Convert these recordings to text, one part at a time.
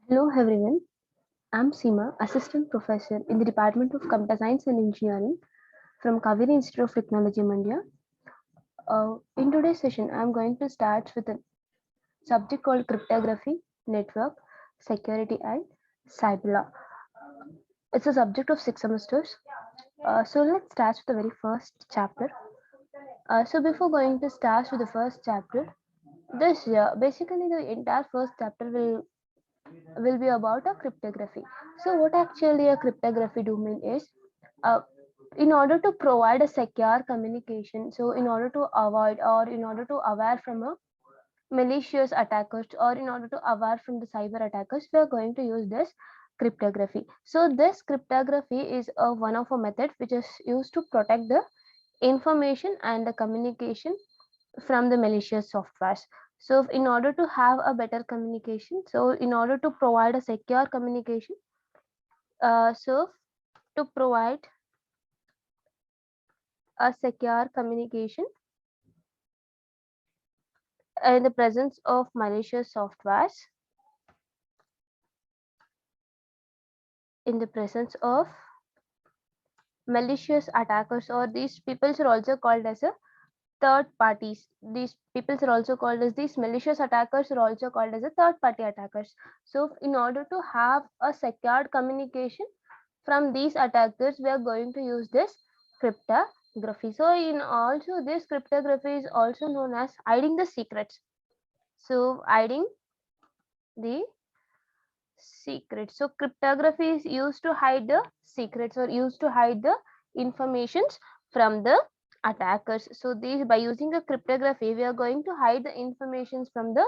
Hello everyone, I'm Seema, Assistant Professor in the Department of Computer Science and Engineering from Kaveri Institute of Technology, Mandya. In today's session, I'm going to start with a subject called cryptography, network, security, and cyber law. It's a subject of 6 semesters. So let's start with the very first chapter. So before going to start with the first chapter, this year, basically the entire first chapter will be about a cryptography. So what actually a cryptography domain is, uh, in order to provide a secure communication, so in order to avoid or in order to aware from a malicious attackers or in order to aware from the cyber attackers, we are going to use this cryptography. So this cryptography is one of a method which is used to protect the information and the communication from the malicious softwares. So in order to have a better communication, so in order to provide a secure communication, so to provide a secure communication in the presence of malicious softwares, in the presence of malicious attackers, or these people are also called as a third parties. These people are also called as these malicious attackers are also called as a third party attackers. So in order to have a secured communication from these attackers, we are going to use this cryptography. So in also this cryptography is also known as hiding the secrets. So hiding the secrets. So cryptography is used to hide the secrets or used to hide the informations from the attackers. So these, by using the cryptography, we are going to hide the informations from the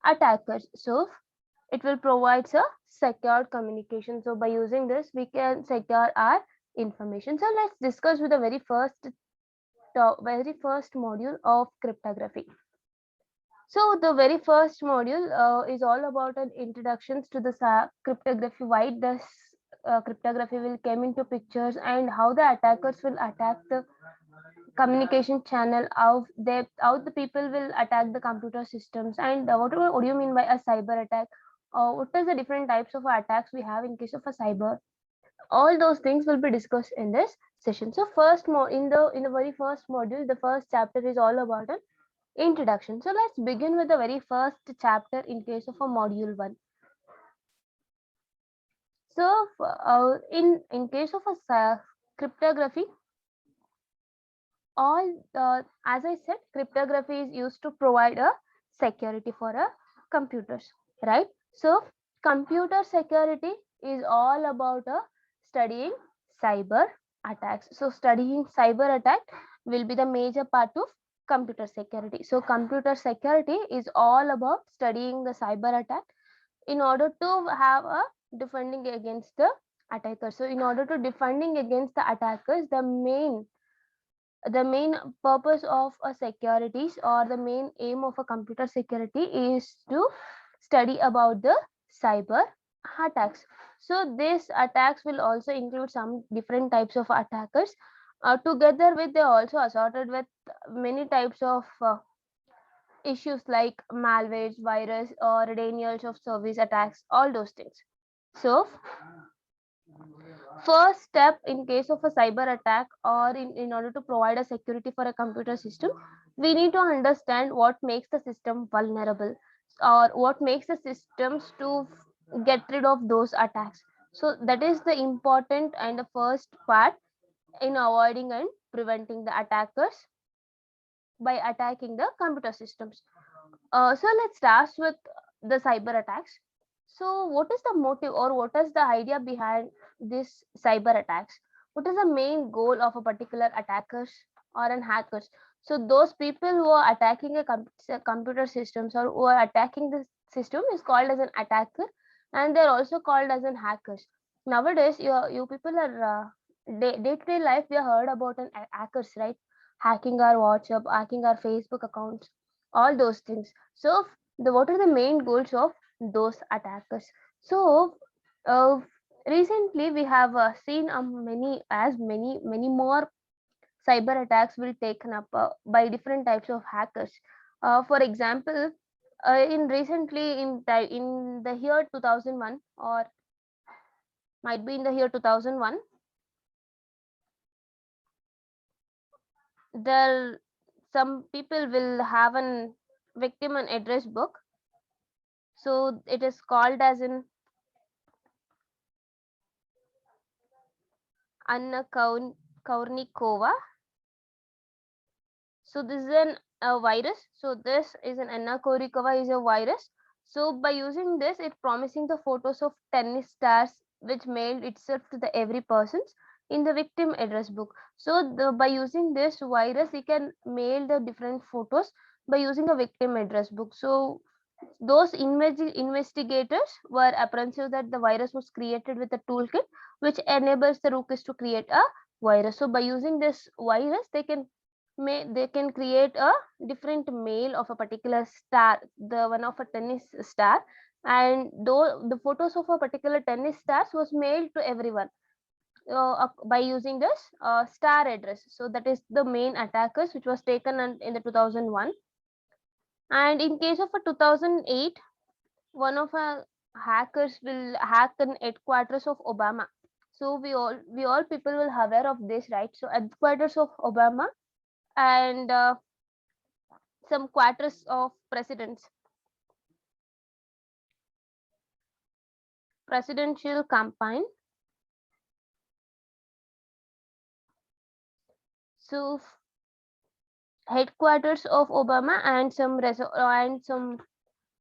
attackers. So it will provide a secure communication. So by using this, we can secure our information. So let's discuss with the very first module of cryptography. So the very first module is all about an introductions to the cryptography. Why does cryptography will come into pictures and how the attackers will attack the communication channel, how the people will attack the computer systems, and what do you mean by a cyber attack? What is the different types of attacks we have in case of a cyber? All those things will be discussed in this session. So in the very first module, the first chapter is all about an introduction. So let's begin with the very first chapter in case of a module 1. So in case of a cryptography, all as I said, cryptography is used to provide a security for a computers, right? So computer security is all about studying cyber attacks. So studying cyber attack will be the major part of computer security. So computer security is all about studying the cyber attack in order to have a defending against the attackers. So in order to defending against the attackers, the main purpose of a securities or the main aim of a computer security is to study about the cyber attacks. So these attacks will also include some different types of attackers. Together with, they also assorted with many types of issues like malware, virus, or denials of service attacks, all those things. So first step in case of a cyber attack or in order to provide a security for a computer system, we need to understand what makes the system vulnerable or what makes the systems to get rid of those attacks. So that is the important and the first part in avoiding and preventing the attackers by attacking the computer systems. So let's start with the cyber attacks. So what is the motive or what is the idea behind this cyber attacks? What is the main goal of a particular attackers or an hackers? So those people who are attacking a computer systems or who are attacking the system is called as an attacker, and they're also called as an hackers. Nowadays, you people are day to day life. We have heard about an hackers, right? Hacking our WhatsApp, hacking our Facebook accounts, all those things. So the what are the main goals of those attackers? So uh, recently we have seen many more cyber attacks will taken up by different types of hackers. For example, in recently in the year 2001, or might be in the year 2001, there some people will have an victim and address book. So it is called as an Anna Kournikova. So this is a virus. So this is an Anna Kournikova is a virus. So by using this, it promising the photos of tennis stars which mailed itself to the every persons in the victim address book. So by using this virus, you can mail the different photos by using a victim address book. So those investigators were apprehensive that the virus was created with a toolkit which enables the rookies to create a virus. So by using this virus, they can create a different mail of a particular star, the one of a tennis star, and though the photos of a particular tennis stars was mailed to everyone by using this star address. So that is the main attackers which was taken in the 2001. And in case of a 2008, one of our hackers will hack the headquarters of Obama. So we all people will aware of this, right? So headquarters of Obama and some quarters of presidential campaign. So headquarters of Obama and some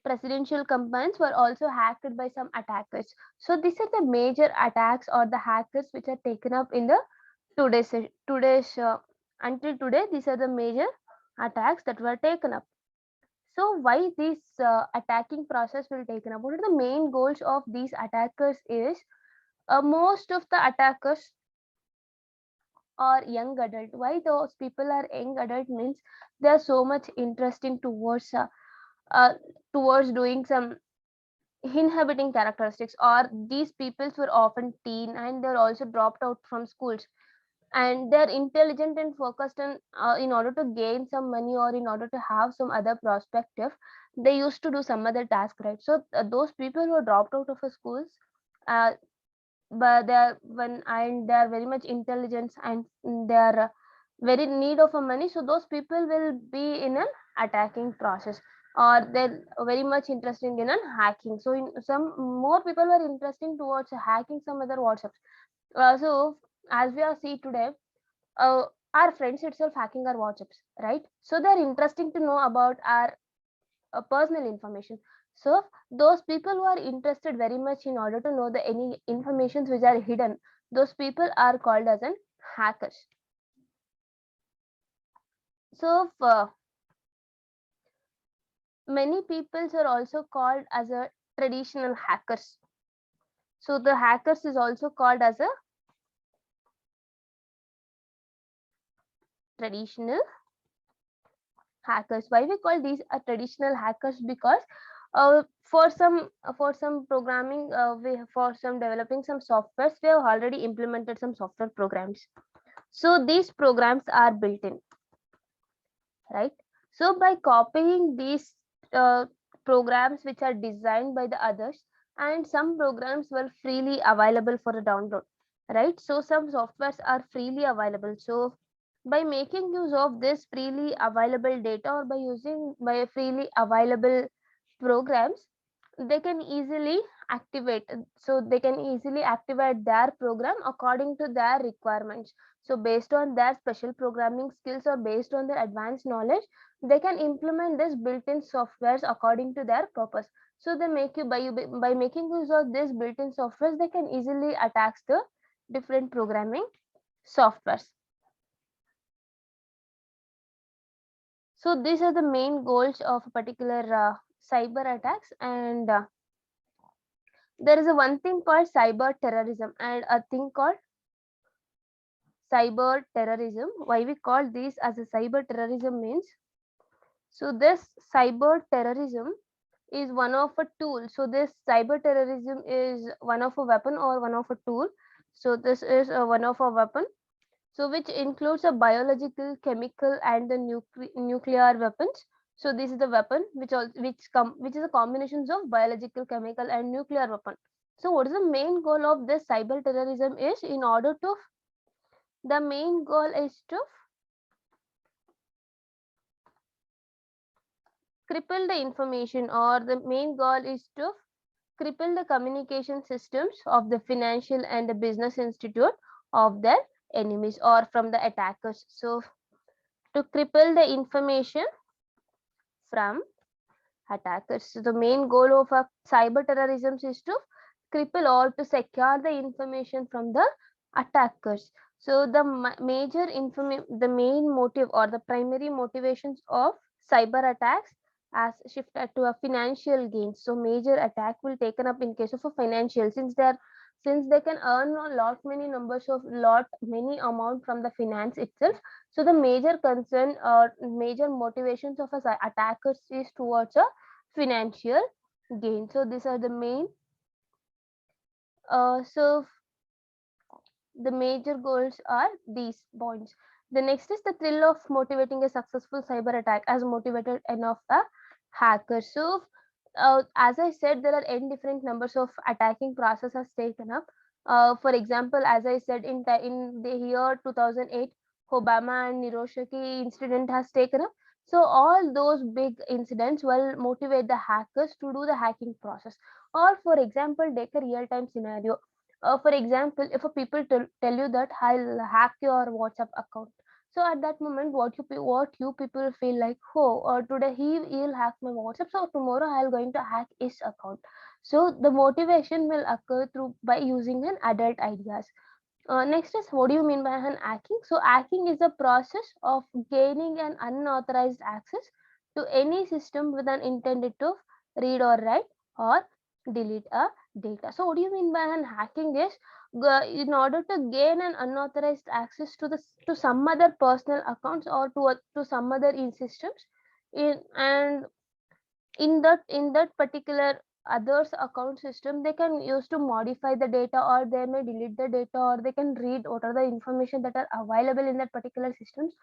presidential campaigns were also hacked by some attackers. So these are the major attacks or the hackers which are taken up in the today's until today. These are the major attacks that were taken up. So why this attacking process will taken up? What are the main goals of these attackers? Is most of the attackers are young adult. Why those people are young adult means they are so much interesting uh, towards doing some inhabiting characteristics, or these peoples were often teen and they're also dropped out from schools, and they're intelligent and focused on in order to gain some money or in order to have some other perspective, they used to do some other task, right? So those people who are dropped out of the schools, uh, but they are when and they are very much intelligent and they are very need of a money, so those people will be in an attacking process, or they're very much interested in an hacking. So in some more people were interested towards hacking some other WhatsApps. So as we are see today, uh, our friends itself hacking our WhatsApps, right? So they're interesting to know about our personal information. So those people who are interested very much in order to know the any informations which are hidden, those people are called as an hackers. So many peoples are also called as a traditional hackers. So the hackers is also called as a traditional hackers. Why we call these a traditional hackers? Because for some programming, for some developing some softwares, we have already implemented some software programs. So these programs are built in, right? So by copying these uh, programs which are designed by the others, and some programs were freely available for a download, right? So some softwares are freely available. So by making use of this freely available data, or by freely available programs, they can easily activate so they can easily activate their program according to their requirements. So based on their special programming skills or based on their advanced knowledge, they can implement this built-in softwares according to their purpose. So they make you by making use of this built-in softwares, they can easily attack the different programming softwares. So these are the main goals of a particular cyber attacks. And there is a one thing called cyber terrorism and a thing called cyber terrorism. Why we call this as a cyber terrorism means, so this cyber terrorism is one of a tool. So this cyber terrorism is one of a weapon or one of a tool. So this is one of a weapon, so which includes a biological, chemical, and the nuclear weapons. So this is the weapon which is a combinations of biological, chemical, and nuclear weapon. So what is the main goal of this cyber terrorism is the main goal is to cripple the information, or the main goal is to cripple the communication systems of the financial and the business institute of their enemies or from the attackers. So to cripple the information from attackers. So the main goal of a cyber terrorism is to cripple or to secure the information from the attackers. So the the main motive or the primary motivations of cyber attacks as shifted to a financial gain. So major attack will taken up in case of a financial, since they can earn a lot many amount from the finance itself. So the major concern or major motivations of a attackers is towards a financial gain. So these are the main so the major goals are these points. The next is the thrill of motivating a successful cyber attack as motivated enough a hacker. So as I said, there are n different numbers of attacking processes taken up. For example, as I said, in the year 2008, Obama and Hiroshiki incident has taken up. So all those big incidents will motivate the hackers to do the hacking process. Or for example, take a real-time scenario. For example, if a people tell you that I'll hack your WhatsApp account, so at that moment, what you people feel like, oh, today he'll hack my WhatsApp, so tomorrow I'll going to hack his account. So the motivation will occur through by using an adult ideas. Next is, what do you mean by an hacking? So hacking is a process of gaining an unauthorized access to any system with an intended to read or write or delete a data. So what do you mean by an hacking is, in order to gain an unauthorized access to some other personal accounts or to some other in systems, and in that particular others account system, they can use to modify the data, or they may delete the data, or they can read what are the information that are available in that particular systems.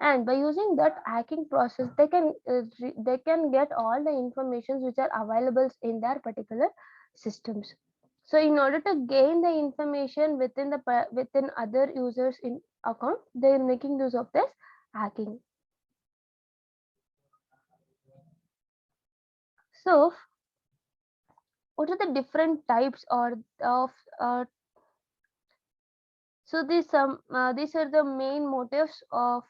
And by using that hacking process, they can get all the informations which are available in their particular systems. So in order to gain the information within other users in account, they are making use of this hacking. So what are the different types or of so these are the main motives of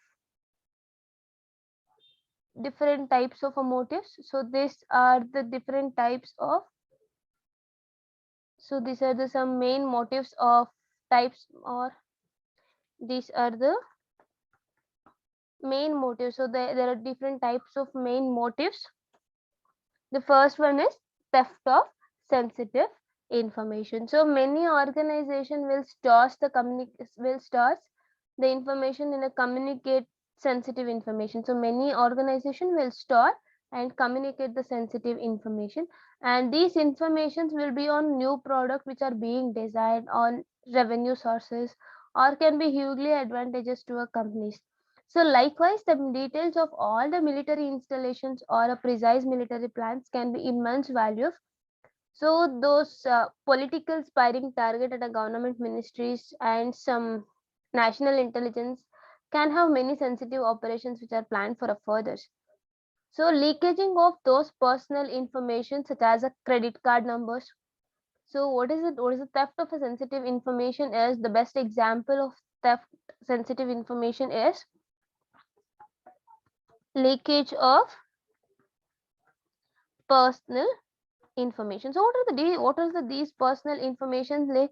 different types of motives. So these are the different types of, so these are the some main motives of types, or these are the main motives. So there are different types of main motives. The first one is theft of sensitive information. So many organization will store the information in a communicate sensitive information. So many organization will store and communicate the sensitive information, and these informations will be on new product which are being designed, on revenue sources, or can be hugely advantageous to a companies. So likewise, the details of all the military installations or a precise military plans can be immense value. So those political spiring target at a government ministries and some national intelligence can have many sensitive operations which are planned for a further. So leakaging of those personal information such as a credit card numbers. So what is it? What is the theft of a sensitive information is? The best example of theft sensitive information is leakage of personal information. So what are these personal information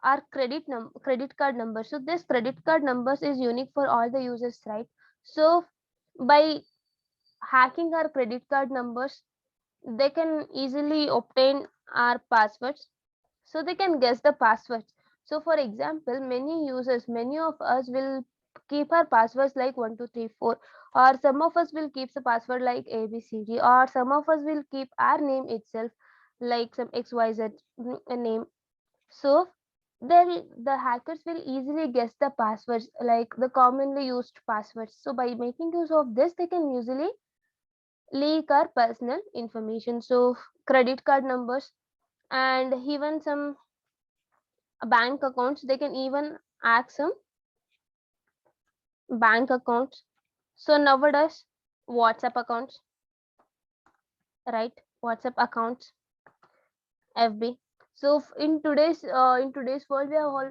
our credit card number. So this credit card numbers is unique for all the users, right? So by hacking our credit card numbers, they can easily obtain our passwords, so they can guess the passwords. So for example, many of us will keep our passwords like 1234, or some of us will keep the password like abcd, or some of us will keep our name itself like some xyz name. So the hackers will easily guess the passwords, like the commonly used passwords. So by making use of this, they can usually leak our personal information. So credit card numbers and even some bank accounts, they can even hack some bank accounts. So nowadays, WhatsApp accounts, right? WhatsApp accounts, FB. So in today's world, we are all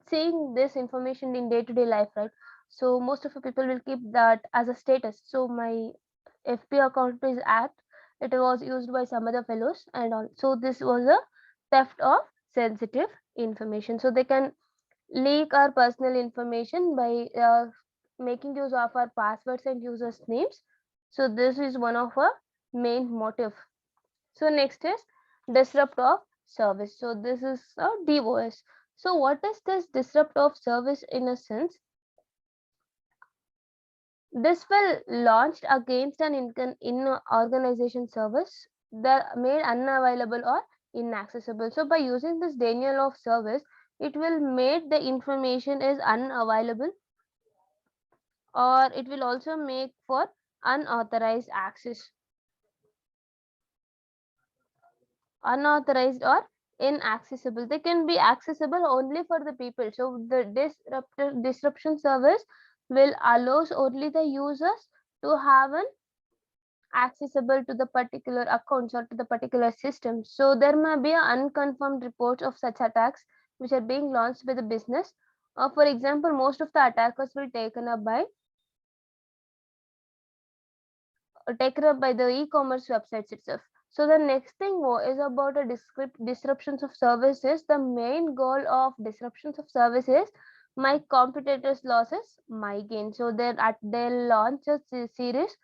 seeing this information in day-to-day life, right? So most of the people will keep that as a status. So my FB account is hacked. It was used by some other fellows and all. So this was a theft of sensitive information. So they can leak our personal information by making use of our passwords and users names. So this is one of our main motive. So next is disrupt of service. So this is a DOS. So what is this disrupt of service? In a sense, this will launched against an in organization service that made unavailable or inaccessible. So by using this denial of service, it will make the information is unavailable, or it will also make for unauthorized access, unauthorized or inaccessible. They can be accessible only for the people. So the disruption service will allows only the users to have an accessible to the particular accounts or to the particular system. So there may be unconfirmed reports of such attacks which are being launched by the business. For example, most of the attackers will taken up by the e-commerce websites itself. So the next thing is about a disruptions of services. The main goal of disruptions of services, my competitors' losses, my gain. So they'll launch a series,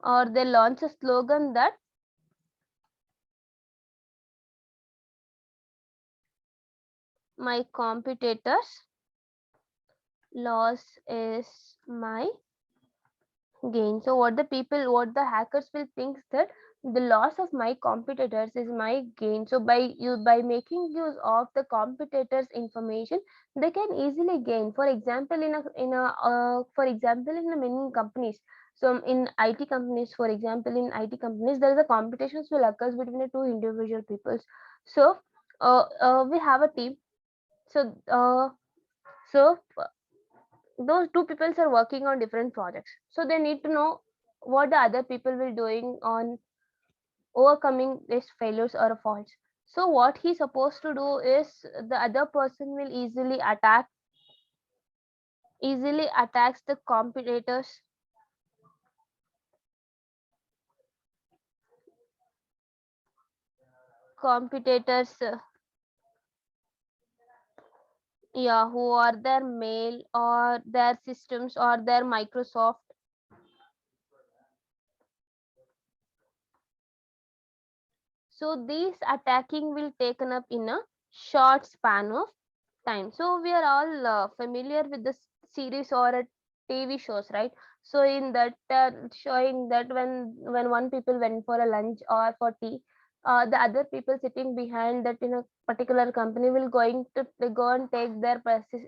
or they launch a slogan that my competitors' loss is my gain. So what the hackers will think that the loss of my competitors is my gain. So by making use of the competitors information, they can easily gain. For example, in a many companies, so in IT companies, for example, in IT companies, there is a competitions will occurs between the two individual peoples. So we have a team. So so those two peoples are working on different projects, so they need to know what the other people will doing on overcoming these failures or faults. So what he's supposed to do is the other person will easily attacks the competitors, yeah, who are their mail or their systems or their Microsoft. So these attacking will taken up in a short span of time. So we are all familiar with the series or a TV shows, right? So in that showing that when one people went for a lunch or for tea, the other people sitting behind that in a particular company will going to they go and take their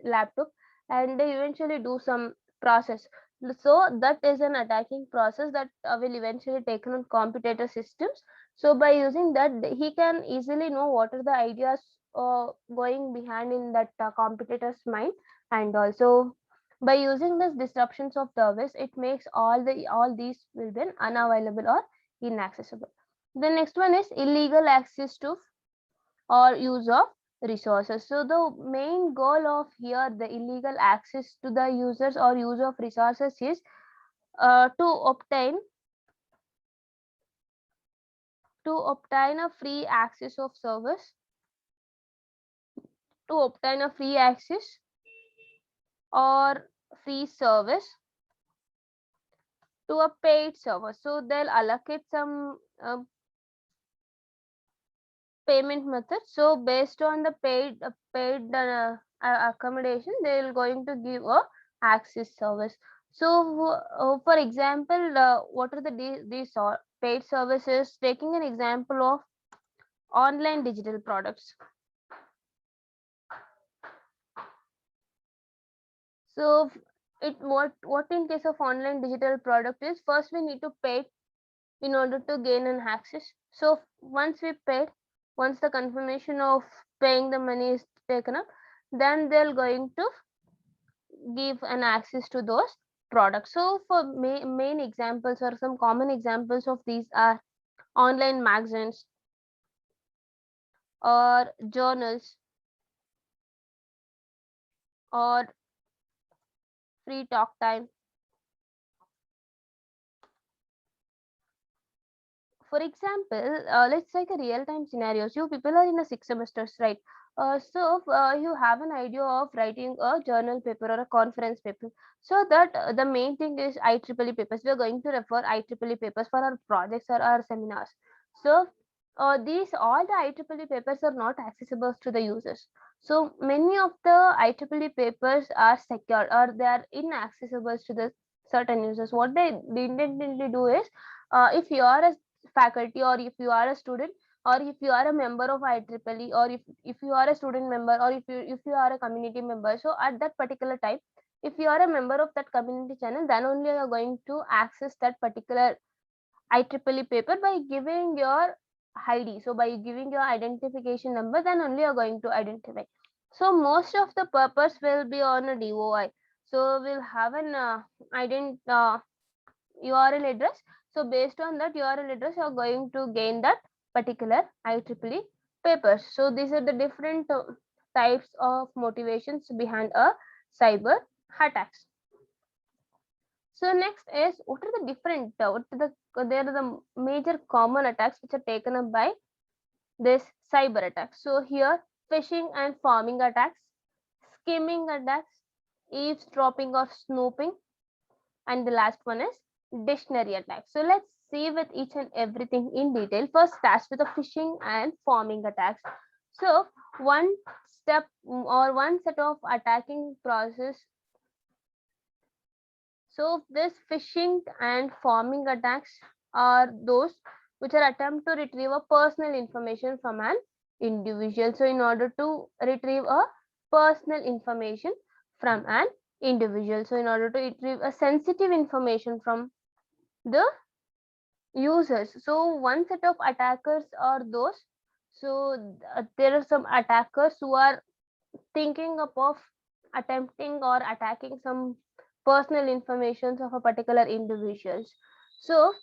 laptop, and they eventually do some process. So that is an attacking process that will eventually take on competitor systems. So by using that, he can easily know what are the ideas going behind in that competitor's mind. And also by using this disruptions of service, it makes all these will be unavailable or inaccessible. The next one is illegal access to or use of resources. So the main goal of here the illegal access to the users or use of resources is to obtain a free access of service, to obtain a free access or free service to a paid server. So they'll allocate some payment method. So based on the paid accommodation, they'll going to give a access service. So for example, what are these paid services? Taking an example of online digital products. So what in case of online digital product is, first we need to pay in order to gain an access. So once we paid, once the confirmation of paying the money is taken up, then they're going to give an access to those products. So for main examples or some common examples of these are online magazines or journals or free talk time. For example, let's take a real-time scenarios. You people are in a 6 semesters, right? You have an idea of writing a journal paper or a conference paper. So that the main thing is IEEE papers. We are going to refer IEEE papers for our projects or our seminars. So these all the IEEE papers are not accessible to the users. So many of the IEEE papers are secured or they are inaccessible to the certain users. What they intended do is, if you are a faculty or if you are a student or if you are a member of IEEE or if you are a student member or if you are a community member, so at that particular time, if you are a member of that community channel, then only you are going to access that particular IEEE paper by giving your ID. So by giving your identification number, then only you are going to identify. So most of the purpose will be on a DOI. So we'll have an URL address. So based on that URL address, you are going to gain that particular IEEE papers. So these are the different types of motivations behind a cyber attacks. So next is, what are the different, there are the major common attacks which are taken up by this cyber attacks. So here, phishing and pharming attacks, skimming attacks, eavesdropping or snooping, and the last one is dictionary attack. So let's see with each and everything in detail. First, starts with the phishing and pharming attacks. So one step or one set of attacking process. So this phishing and pharming attacks are those which are attempt to retrieve a personal information from an individual. So in order to retrieve a personal information from an individual, so in order to retrieve a sensitive information from the users. So one set of attackers are those. So there are some attackers who are thinking up of attempting or attacking some personal information of a particular individuals. So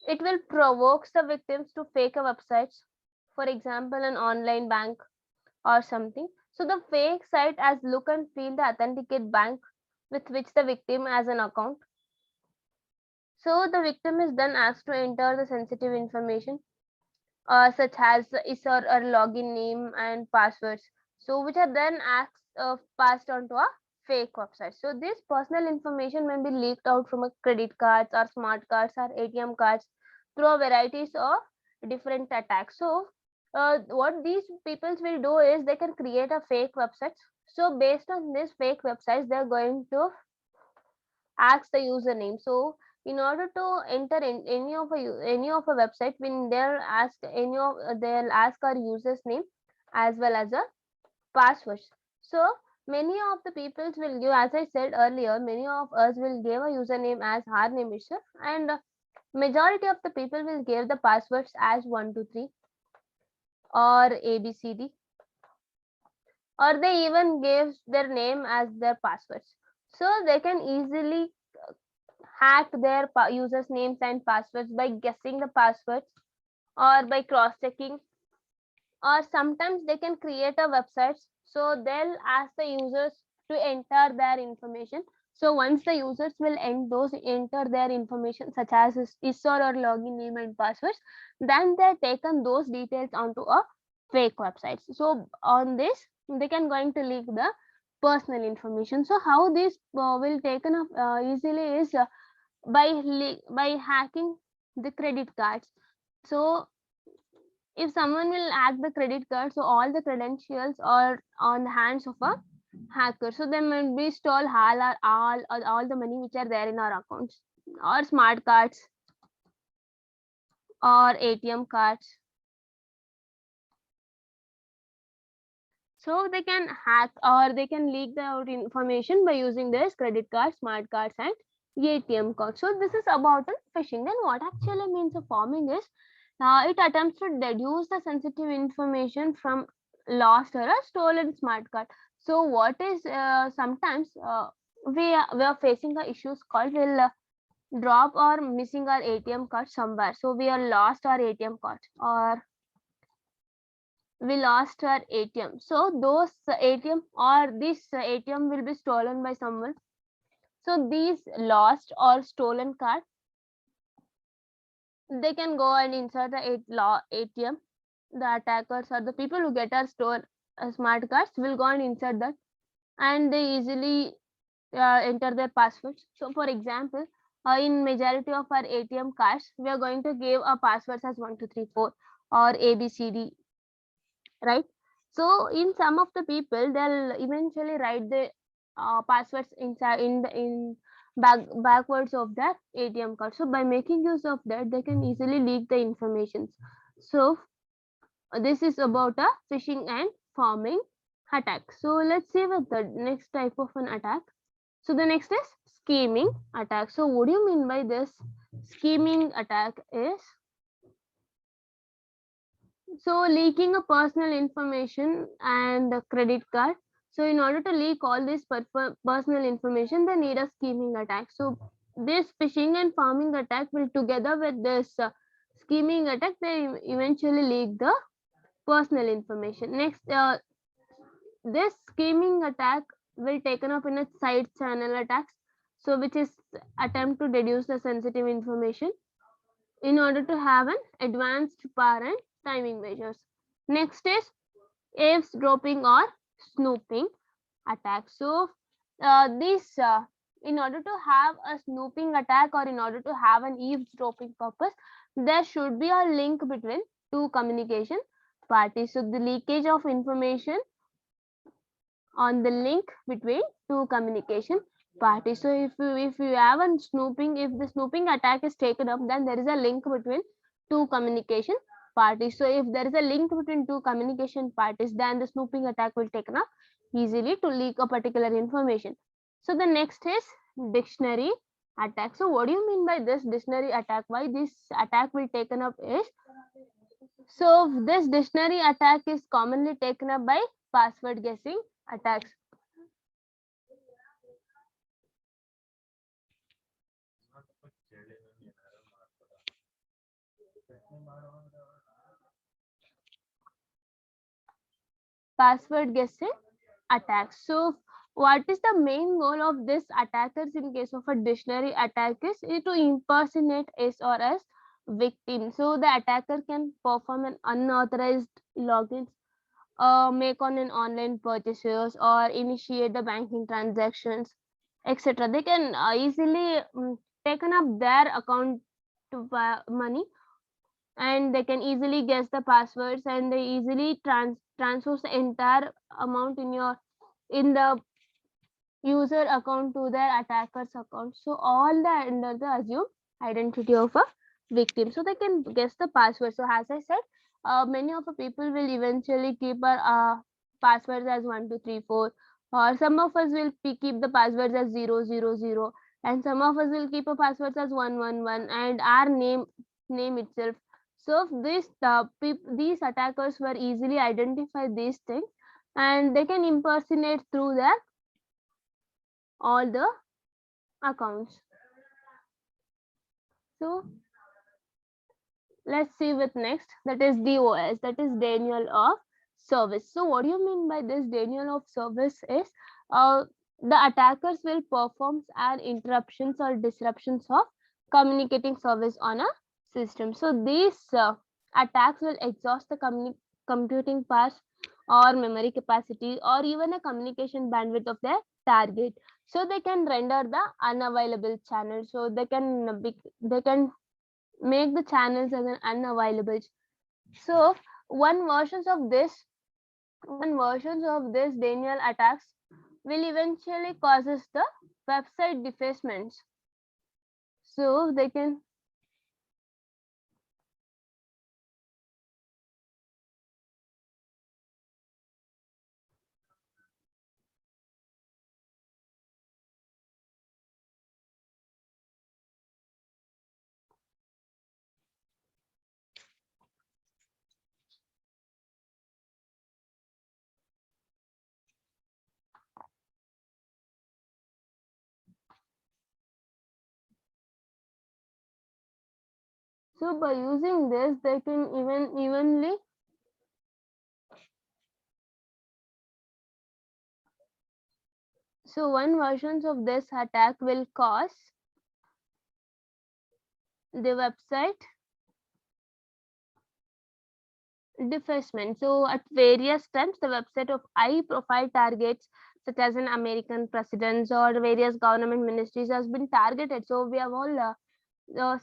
it will provoke the victims to fake a websites, for example an online bank or something. So the fake site as look and feel the authenticate bank with which the victim has an account. So the victim is then asked to enter the sensitive information, such as is or login name and passwords. So which are then passed on to a fake website. So this personal information may be leaked out from a credit cards or smart cards or ATM cards through a varieties of different attacks. So what these peoples will do is they can create a fake website. So based on this fake websites, they're going to ask the username. So in order to enter in any of a website, when they'll ask our user's name as well as a password. So many of the peoples will give, as I said earlier, many of us will give a username as our name itself, and majority of the people will give the passwords as 123 or ABCD, or they even give their name as their passwords. So they can easily hack their users names and passwords by guessing the passwords or by cross checking, or sometimes they can create a website. So they'll ask the users to enter their information. So once the users will enter their information such as ISOR or login name and passwords, then they're taken those details onto a fake website. So on this, they can going to leak the personal information. So how this will taken up easily is by hacking the credit cards. So if someone will hack the credit card, so all the credentials are on the hands of a hacker. So they might be stole all the money which are there in our accounts, or smart cards or ATM cards. So they can hack or they can leak the out information by using this credit cards, smart cards, and ATM cards. So this is about phishing. Then what actually means of farming is it attempts to deduce the sensitive information from lost or a stolen smart card. So what is sometimes we are facing the issues called will drop or missing our ATM card somewhere. So we are lost our ATM card or we lost our ATM. So those ATM or this ATM will be stolen by someone. So these lost or stolen card, they can go and insert the ATM. The attackers or the people who get our store smart cards will go and insert that, and they easily enter their passwords. So for example, in majority of our ATM cards, we are going to give our passwords as 1234 or ABCD, right? So in some of the people, they'll eventually write the passwords inside in backwards of their ATM card. So by making use of that, they can easily leak the information. So this is about a phishing and farming attack. So let's see what the next type of an attack. So the next is scheming attack. So what do you mean by this? Scheming attack is so leaking a personal information and a credit card. So in order to leak all this personal information, they need a scheming attack. So this phishing and farming attack will together with this scheming attack, they eventually leak the personal information. Next, this scheming attack will taken up in a side channel attacks. So which is attempt to deduce the sensitive information in order to have an advanced power and timing measures. Next is eavesdropping or snooping attack. So this in order to have a snooping attack or in order to have an eavesdropping purpose, there should be a link between two communication parties. So the leakage of information on the link between two communication parties. So if you have a snooping, if the snooping attack is taken up, then there is a link between two communication parties. So if there is a link between two communication parties, then the snooping attack will taken up easily to leak a particular information. So the next is dictionary attack. So what do you mean by this dictionary attack? Why this attack will taken up is, so this dictionary attack is commonly taken up by password guessing attacks. Password guessing attacks. So what is the main goal of this attackers in case of a dictionary attack is to impersonate S or S victim. So the attacker can perform an unauthorized logins, make on an online purchases or initiate the banking transactions, etc. They can easily taken up their account to money, and they can easily guess the passwords, and they easily transfer the entire amount in the user account to their attacker's account. So all the under the assumed identity of a victim, so they can guess the password. So as I said, many of the people will eventually keep our passwords as 1234, or some of us will keep the passwords as 000, and some of us will keep a passwords as 111 and our name itself. So this these attackers were easily identify these things, and they can impersonate through their all the accounts. So let's see with next, that is DOS, that is denial of service. So what do you mean by this denial of service is the attackers will perform an interruptions or disruptions of communicating service on a system. So these attacks will exhaust the computing parts or memory capacity or even a communication bandwidth of their target. So they can render the unavailable channel. So they can make the channels as an unavailable. So one versions of this denial attacks will eventually causes the website defacements. So they can So by using this, they can evenly so one version of this attack will cause the website defacement. So at various times, the website of high profile targets such as an American presidents or various government ministries has been targeted. So we have all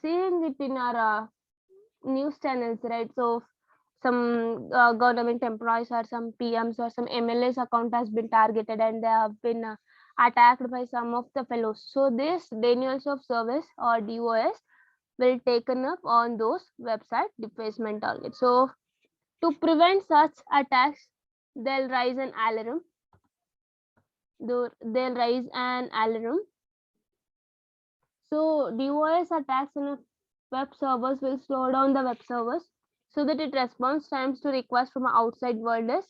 seeing it in our news channels, right? So some government employees or some PMs or some MLAs account has been targeted and they have been attacked by some of the fellows. So this denials of service or DOS will taken up on those website defacement targets. So to prevent such attacks, they'll raise an alarm. They'll raise an alarm. So DOS attacks on a web servers will slow down the web servers so that its response times to requests from outside world is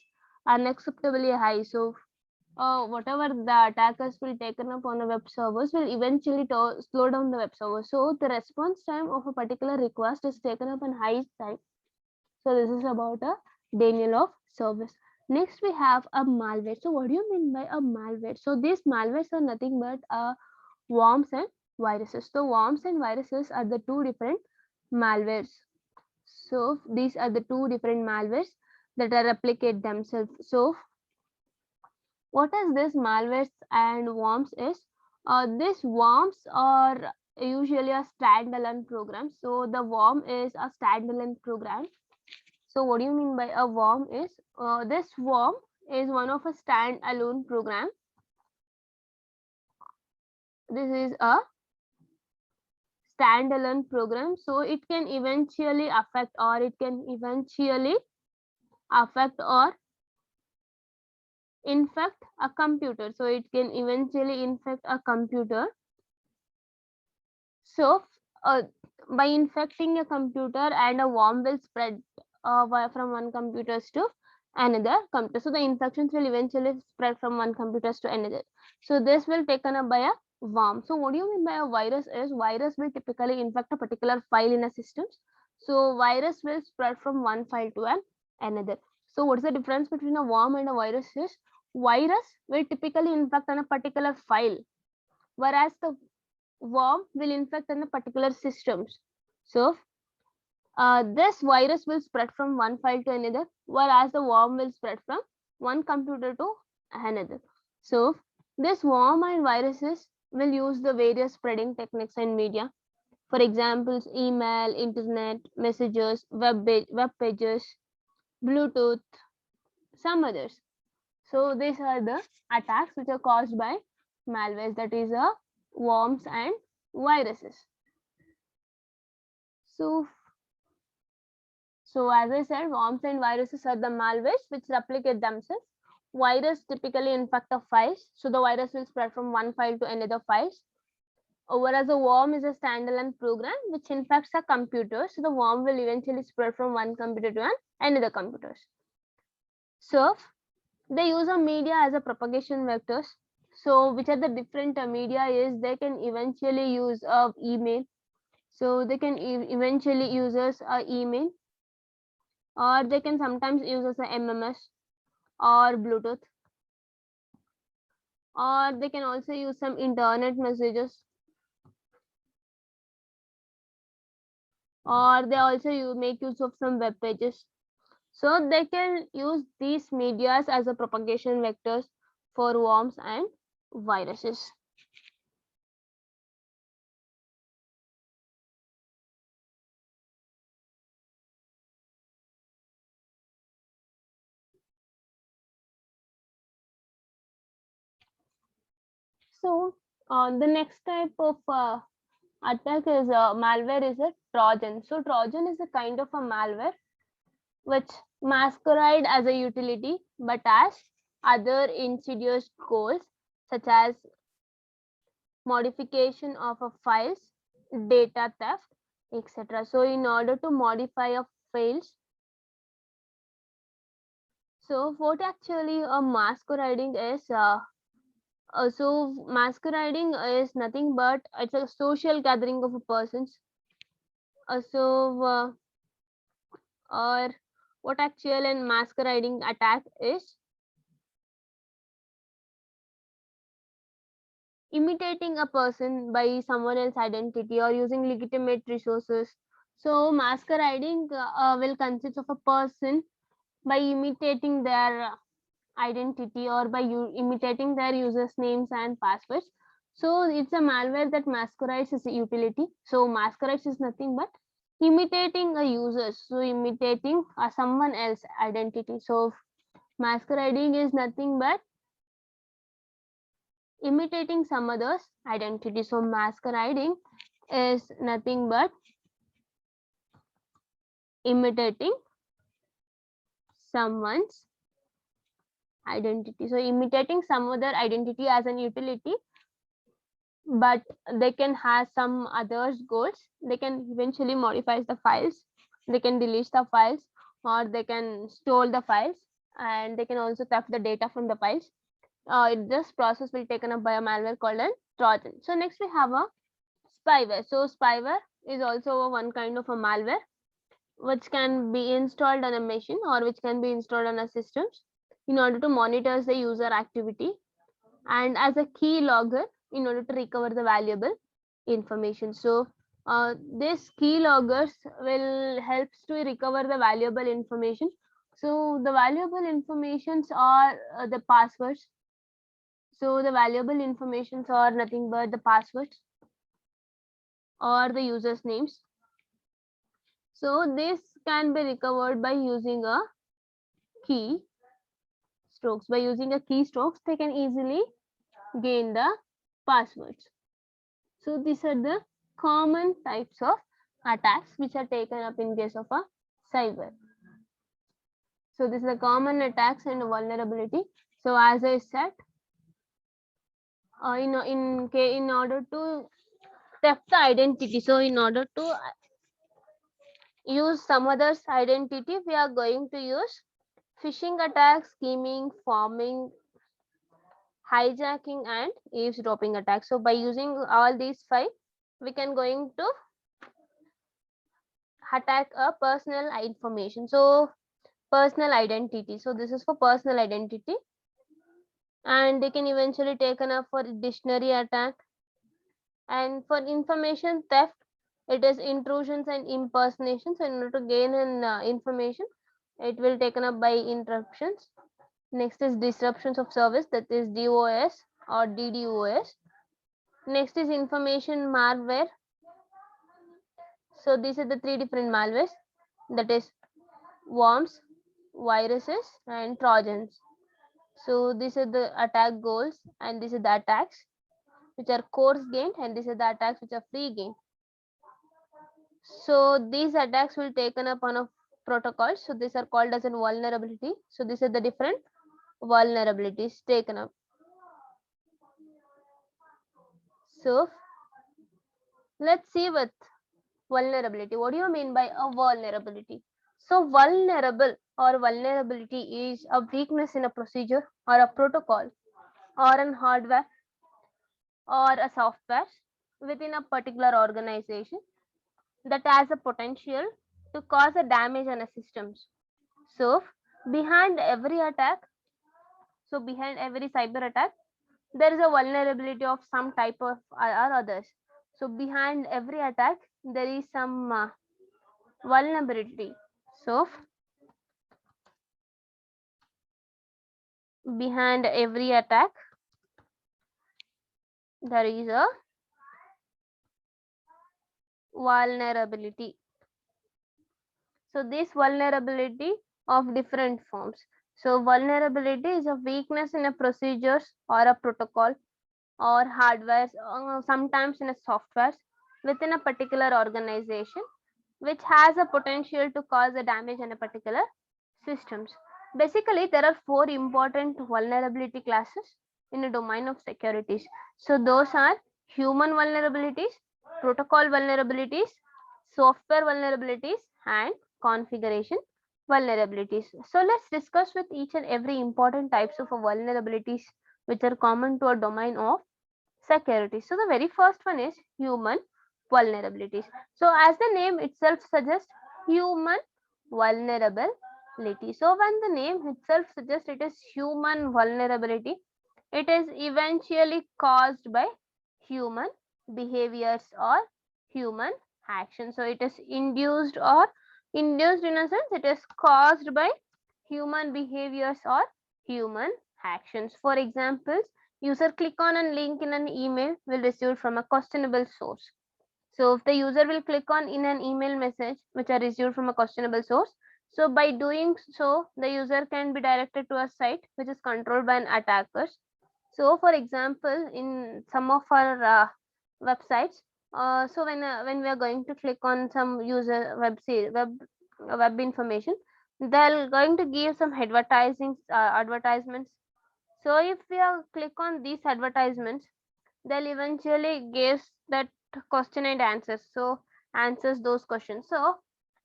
unacceptably high. So whatever the attackers will taken up on the web servers will eventually slow down the web server. So the response time of a particular request is taken up on high time. So this is about a denial of service. Next we have a malware. So what do you mean by a malware? So these malwares are nothing but worms and viruses. So worms and viruses are the two different malwares. So these are the two different malwares that are replicate themselves. So what is this malwares and worms is? These worms are usually a standalone program. So the worm is a standalone program. So what do you mean by a worm is? This worm is one of a standalone program. This is a standalone program. So it can eventually affect or infect a computer. So it can eventually infect a computer. So by infecting a computer and a worm will spread from one computer to another computer. So the infections will eventually spread from one computer to another. So this will taken up by a worm. So what do you mean by a virus is? Virus will typically infect a particular file in a system. So virus will spread from one file to another. So what's the difference between a worm and a virus is? Virus will typically infect on a particular file, whereas the worm will infect on a particular systems. So this virus will spread from one file to another, whereas the worm will spread from one computer to another. So this worm and viruses will use the various spreading techniques and media. For examples, email, internet, messages, web pages, Bluetooth, some others. So these are the attacks which are caused by malwares, that is worms and viruses. So as I said, worms and viruses are the malwares which replicate themselves. Virus typically infect a files, so the virus will spread from one file to another files. Whereas a worm is a standalone program which infects a computer, so the worm will eventually spread from one computer to another computer. So they use a media as a propagation vectors. So which are the different media is they can eventually use email. So they can eventually use email, or they can sometimes use as a MMS or Bluetooth, or they can also use some internet messages, or they also make use of some web pages. So they can use these medias as a propagation vectors for worms and viruses. So the next type of attack is malware is a Trojan. So Trojan is a kind of a malware which masquerade as a utility but as other insidious goals such as modification of a files, data theft, etc. So in order to modify a files, so what actually a masquerading is? So masquerading is nothing but it's a social gathering of a persons Or what actual and masquerading attack is? Imitating a person by someone else's identity or using legitimate resources. So masquerading will consist of a person by imitating their identity or by imitating their users names and passwords. So it's a malware that masquerades as a utility. So masquerades is nothing but imitating a user, so imitating someone else identity. So masquerading is nothing but imitating some other's identity. So masquerading is nothing but imitating someone's identity. So imitating some other identity as an utility, but they can have some others goals. They can eventually modify the files, they can delete the files, or they can store the files, and they can also theft the data from the files. This process will taken up by a malware called a Trojan. So next we have a spyware. So spyware is also one kind of a malware which can be installed on a machine or which can be installed on a systems in order to monitor the user activity and as a key logger in order to recover the valuable information. So this key loggers will helps to recover the valuable information. So the valuable informations are the passwords. So the valuable informations are nothing but the passwords or the users names. So this can be recovered by using a key strokes. By using a keystrokes, they can easily gain the passwords. So these are the common types of attacks which are taken up in case of a cyber. So this is the common attacks and vulnerability. So as I said, in order to theft the identity, so in order to use some other's identity, we are going to use phishing attacks, scheming, farming, hijacking, and eavesdropping attacks. So by using all these five, we can going to attack a personal information. So personal identity. So this is for personal identity, and they can eventually taken up for dictionary attack. And for information theft, it is intrusions and impersonations. So in order to gain an information, it will taken up by interruptions. Next is disruptions of service, that is DOS or DDoS. Next is information malware. So these are the three different malwares, that is worms, viruses, and trojans. So these are the attack goals, and these are the attacks which are coarse gained, and these are the attacks which are free gained. So these attacks will taken up on a protocol. So these are called as a vulnerability. So these are the different vulnerabilities taken up. So let's see with vulnerability. What do you mean by a vulnerability? So vulnerable or vulnerability is a weakness in a procedure or a protocol or an hardware or a software within a particular organization that has a potential to cause a damage on a systems. So behind every attack, so behind every cyber attack, there is a vulnerability of some type of or others. So behind every attack, there is some vulnerability. So behind every attack, there is a vulnerability. So this vulnerability of different forms. So vulnerability is a weakness in a procedures or a protocol or hardware, sometimes in a software within a particular organization, which has a potential to cause a damage in a particular systems. Basically, there are four important vulnerability classes in the domain of securities. So those are human vulnerabilities, protocol vulnerabilities, software vulnerabilities, and configuration vulnerabilities. So let's discuss with each and every important types of vulnerabilities which are common to a domain of security. So the very first one is human vulnerabilities. So as the name itself suggests, human vulnerability. So when the name itself suggests it is human vulnerability, it is eventually caused by human behaviors or human action. So it is induced in a sense, it is caused by human behaviors or human actions. For examples, user click on a link in an email will receive from a questionable source. So if the user will click on in an email message which are received from a questionable source, so by doing so, the user can be directed to a site which is controlled by an attackers. So for example, in some of our websites, so when we are going to click on some user web information, they're going to give some advertisements. So if we are click on these advertisements, they'll eventually give that question and answers, so answers those questions. So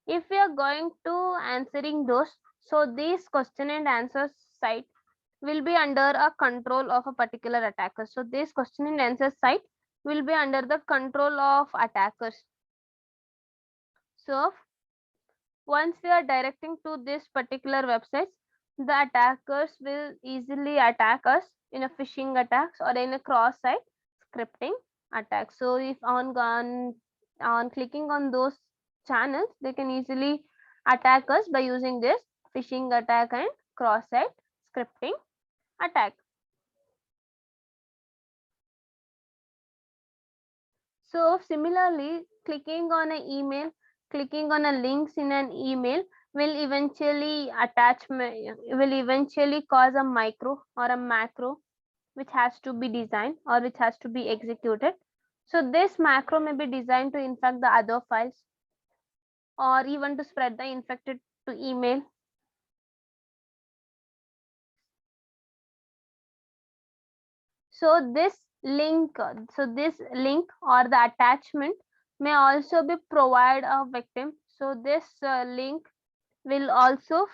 if we are going to answering those, so this question and answers site will be under a control of a particular attacker. So this question and answer site will be under the control of attackers. So once we are directing to this particular website, the attackers will easily attack us in a phishing attacks or in a cross-site scripting attack. So if on clicking on those channels, they can easily attack us by using this phishing attack and cross-site scripting attack. So similarly, clicking on an email, clicking on a links in an email will eventually cause a micro or a macro which has to be designed or which has to be executed. So this macro may be designed to infect the other files or even to spread the infected to email. So this link or the attachment may also be provide a victim. So this link will also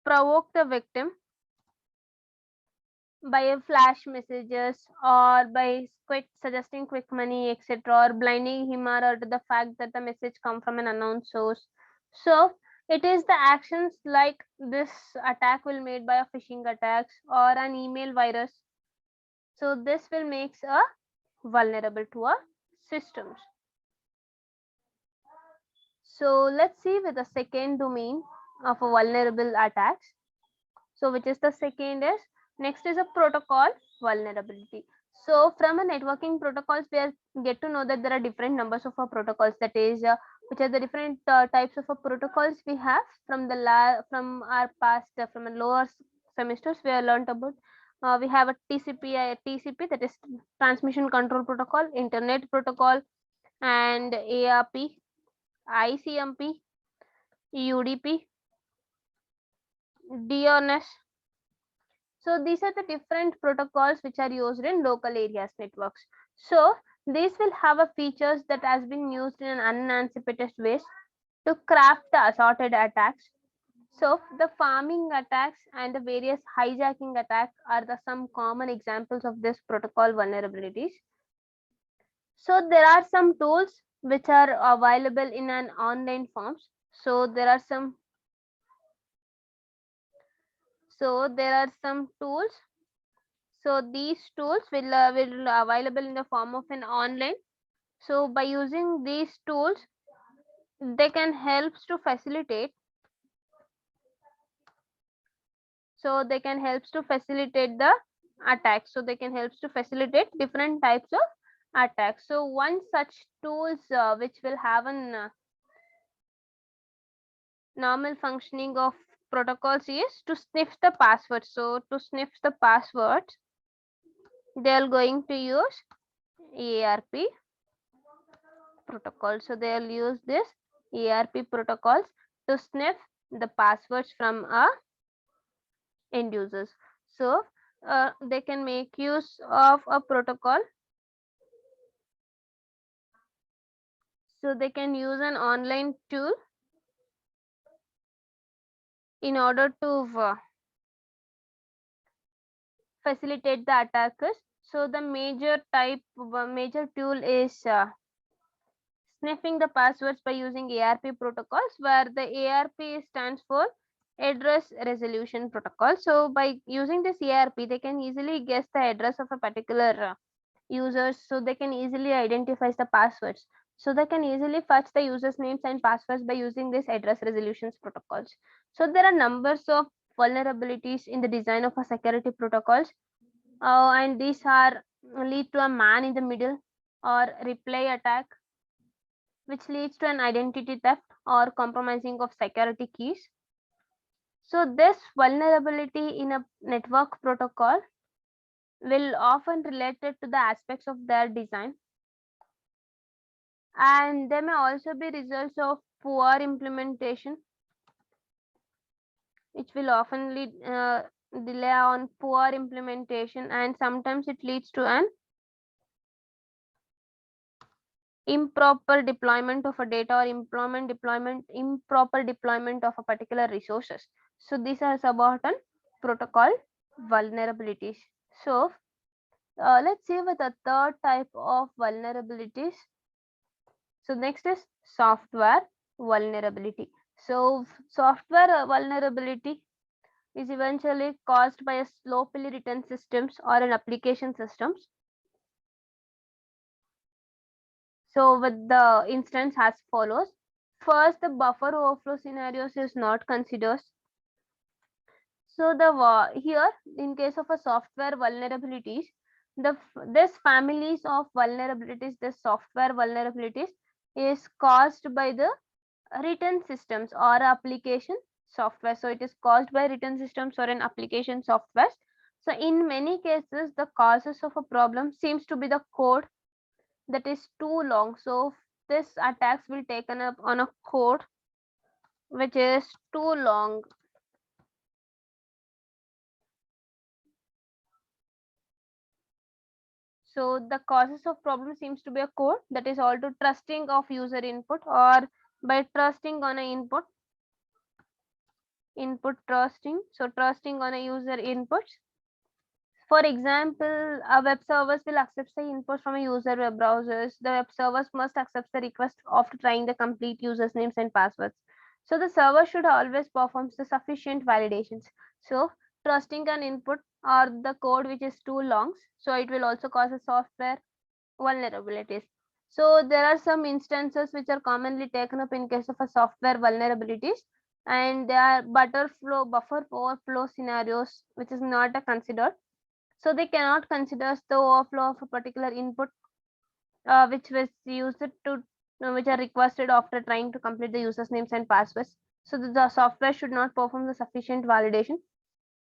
provoke the victim by a flash messages or by suggesting quick money, etc., or blinding him or her to the fact that the message come from an unknown source. So it is the actions like this attack will made by a phishing attacks or an email virus. So this will makes a vulnerable to our systems. So let's see with the second domain of a vulnerable attacks. So which is the second is, next is a protocol vulnerability. So from a networking protocols, we get to know that there are different numbers of protocols, that is which are the different types of protocols we have from the from our past from a lower semesters we have learned about. We have a TCP, that is transmission control protocol, internet protocol, and ARP, ICMP, UDP, DNS. So these are the different protocols which are used in local areas networks. So these will have a features that has been used in an unanticipated ways to craft the assorted attacks. So the farming attacks and the various hijacking attacks are the some common examples of this protocol vulnerabilities. So there are some tools which are available in an online forms. So there are some tools. So these tools will available in the form of an online. So by using these tools, they can helps to facilitate. So they can helps to facilitate the attack. So they can helps to facilitate different types of attacks. So one such tools which will have an normal functioning of protocols is to sniff the password. So to sniff the passwords, they are going to use ARP protocol. So they'll use this ARP protocols to sniff the passwords from end users. So they can make use of a protocol. So they can use an online tool in order to facilitate the attackers. So the major tool is sniffing the passwords by using ARP protocols, where the ARP stands for Address Resolution Protocol. So by using this ARP, they can easily guess the address of a particular users, so they can easily identify the passwords. So they can easily fetch the users names and passwords by using this address resolutions protocols. So there are numbers of vulnerabilities in the design of a security protocols, and these are lead to a man in the middle or replay attack, which leads to an identity theft or compromising of security keys. So this vulnerability in a network protocol will often related to the aspects of their design, and there may also be results of poor implementation, which will often lead delay on poor implementation, and sometimes it leads to an improper deployment of a data or improper deployment of a particular resources. So these are about an protocol vulnerabilities. So let's see with the third type of vulnerabilities. So next is software vulnerability. So software vulnerability is eventually caused by a slowly written systems or an application systems. So with the instance as follows. First, the buffer overflow scenarios is not considered. So the here in case of a software vulnerabilities, this families of vulnerabilities, the software vulnerabilities is caused by the written systems or application software. So it is caused by written systems or an application software. So in many cases, the causes of a problem seems to be the code that is too long. So this attacks will taken up on a code which is too long. So the causes of problem seems to be a code that is all to trusting of user input, or by trusting on a input trusting. So trusting on a user inputs. For example, a web service will accept the input from a user web browsers. The web service must accept the request after trying the complete users names and passwords. So the server should always perform the sufficient validations. So trusting an input or the code which is too long, so it will also cause a software vulnerabilities. So there are some instances which are commonly taken up in case of a software vulnerabilities, and they are buffer overflow scenarios, which is not a considered. So they cannot consider the overflow of a particular input which was used to which are requested after trying to complete the user's names and passwords. So the software should not perform the sufficient validation,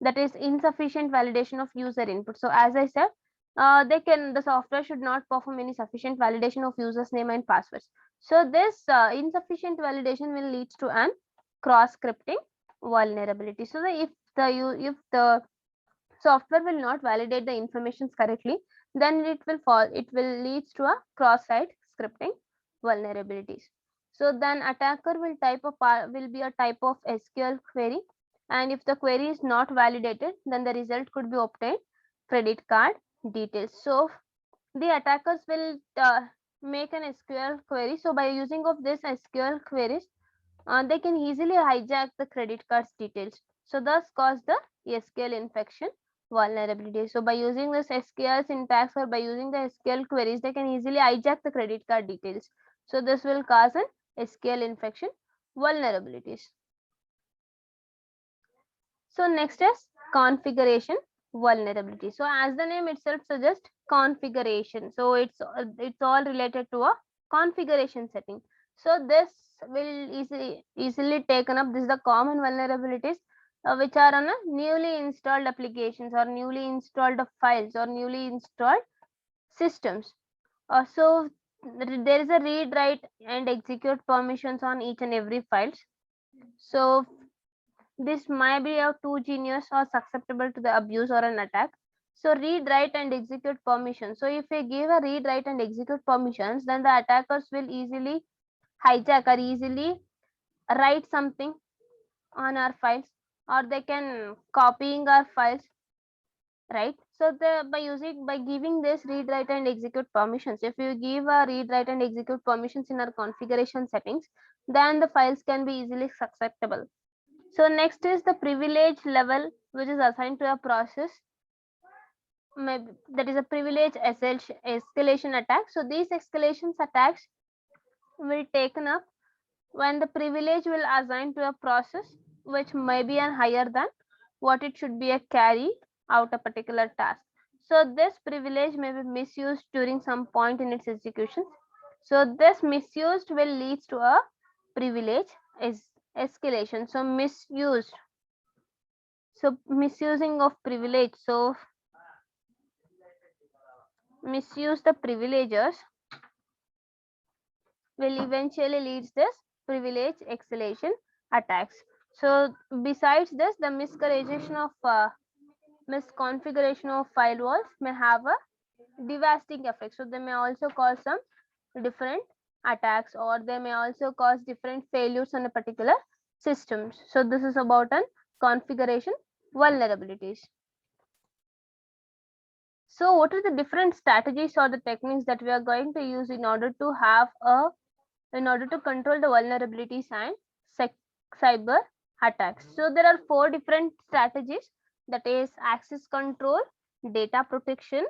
that is insufficient validation of user input. So as I said, the software should not perform any sufficient validation of user's name and passwords. So this insufficient validation will lead to an cross scripting vulnerability. So if the software will not validate the information correctly, then it will lead to a cross-site scripting vulnerabilities. So then attacker will be a type of SQL query, and if the query is not validated, then the result could be obtained credit card details. So the attackers will make an SQL query. So by using of this SQL queries, they can easily hijack the credit cards details, so thus cause the SQL infection vulnerability. So by using this SQL syntax or by using the SQL queries, they can easily hijack the credit card details. So this will cause an SQL infection vulnerabilities. So next is configuration vulnerability. So as the name itself suggests, configuration. So it's all related to a configuration setting. So this will easily taken up. This is the common vulnerabilities which are on a newly installed applications or newly installed files or newly installed systems. So there is a read, write, and execute permissions on each and every files. So this might be too genius or susceptible to the abuse or an attack. So read, write, and execute permissions. So if we give a read, write, and execute permissions, then the attackers will easily hijack or easily write something on our files, or they can copying our files, right? So by giving this read, write and execute permissions, if you give a read, write and execute permissions in our configuration settings, then the files can be easily susceptible. So next is the privilege level, which is assigned to a process. Maybe that is a privilege escalation attack. So these escalation attacks will taken up when the privilege will assign to a process which may be an higher than what it should be a carry out a particular task. So this privilege may be misused during some point in its execution. So this misused will lead to a privilege escalation. So misusing of privilege. So misuse the privileges will eventually leads this privilege escalation attacks. So besides this, the misconfiguration of firewalls may have a devastating effect. So they may also cause some different attacks, or they may also cause different failures on a particular systems. So this is about an configuration vulnerabilities. So what are the different strategies or the techniques that we are going to use in order to control the vulnerabilities and cyber attacks? So there are 4 different strategies, that is access control, data protection,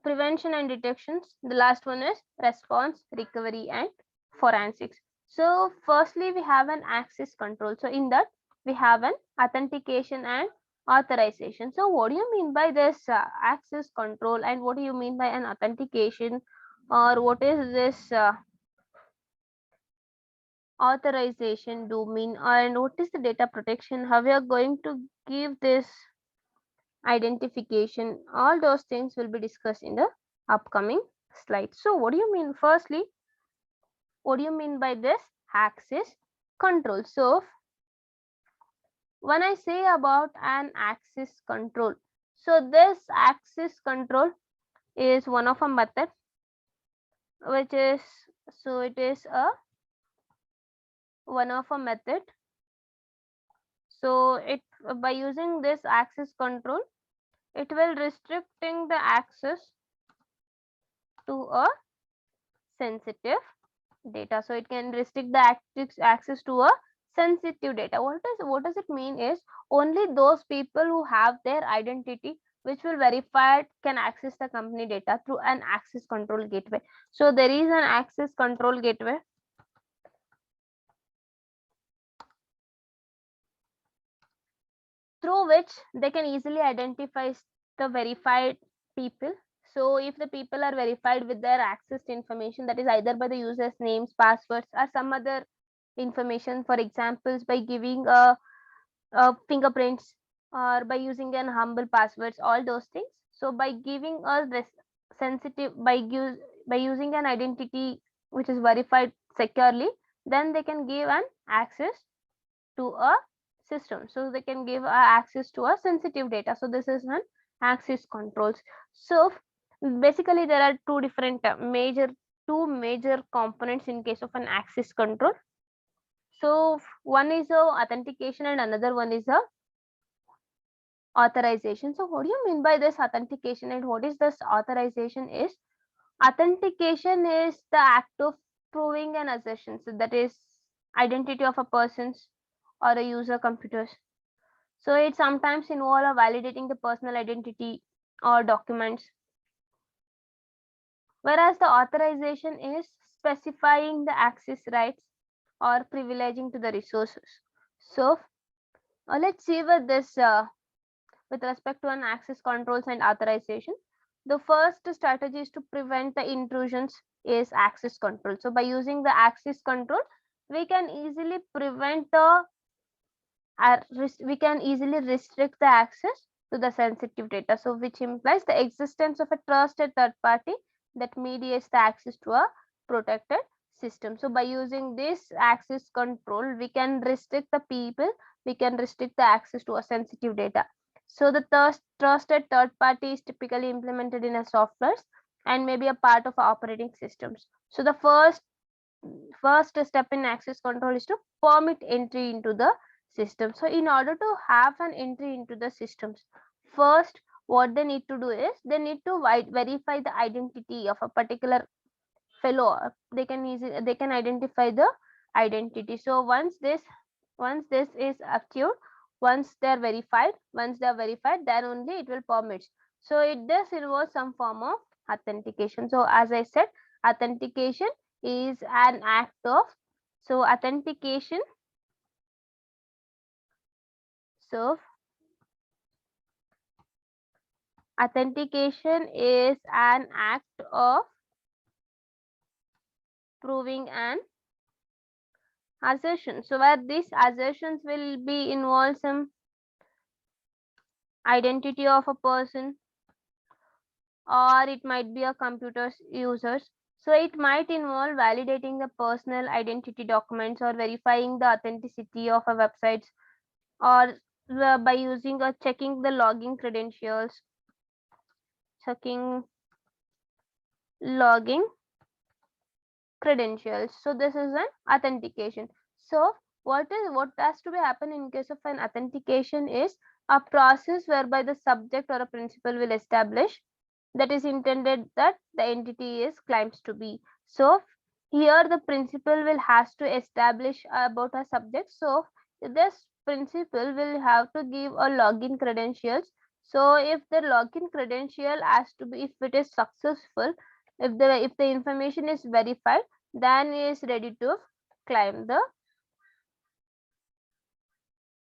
prevention and detections. The last one is response, recovery and forensics. So firstly, we have an access control. So in that we have an authentication and authorization. So what do you mean by this access control, and what do you mean by an authentication, or what is this authorization domain, and what is the data protection, how we are going to give this identification? All those things will be discussed in the upcoming slide. So what do you mean, firstly, what do you mean by this access control? So when I say about an access control, so this access control is one of a method which is, so it is a one of a method. So it, by using this access control, it will restricting the access to a sensitive data. So it can restrict the access to a sensitive data. What does it mean is, only those people who have their identity which will verify can access the company data through an access control gateway. So there is an access control gateway through which they can easily identify the verified people. So if the people are verified with their access information, that is either by the users names, passwords or some other information, for examples by giving fingerprints or by using an humble passwords, all those things. So by giving us this sensitive, by using an identity which is verified securely, then they can give an access to a system. So they can give access to a sensitive data. So this is an access controls. So basically there are two major components in case of an access control. So one is a authentication and another one is a authorization. So what do you mean by this authentication, and what is this authorization is? Authentication is the act of proving an assertion, so that is identity of a person's or a user computers. So it sometimes involve validating the personal identity or documents, whereas the authorization is specifying the access rights or privileging to the resources. So let's see with this with respect to an access controls and authorization. The first strategy is to prevent the intrusions is access control. So by using the access control, we can easily prevent the we can easily restrict the access to the sensitive data. So which implies the existence of a trusted third party that mediates the access to a protected system. So by using this access control, we can restrict the people, we can restrict the access to a sensitive data. So the trusted third party is typically implemented in a softwares and may be a part of operating systems. So the first step in access control is to permit entry into the system. So in order to have an entry into the systems, first what they need to do is they need to verify the identity of a particular fellow. They can identify the identity. So once this is achieved, once they are verified, then only it will permit. So it does involve some form of authentication. So as I said, authentication is an act of, so authentication, so authentication is an act of proving an assertion. So where these assertions will be involve some identity of a person, or it might be a computer's users. So it might involve validating the personal identity documents or verifying the authenticity of a website, or by using or checking the login credentials, checking logging credentials. So this is an authentication. So what has to be happen in case of an authentication is a process whereby the subject or a principal will establish that is intended that the entity is claims to be. So here the principal will has to establish about a subject. So this principal will have to give a login credentials. So if the login credential has to be, if it is successful, if the information is verified, then is ready to claim the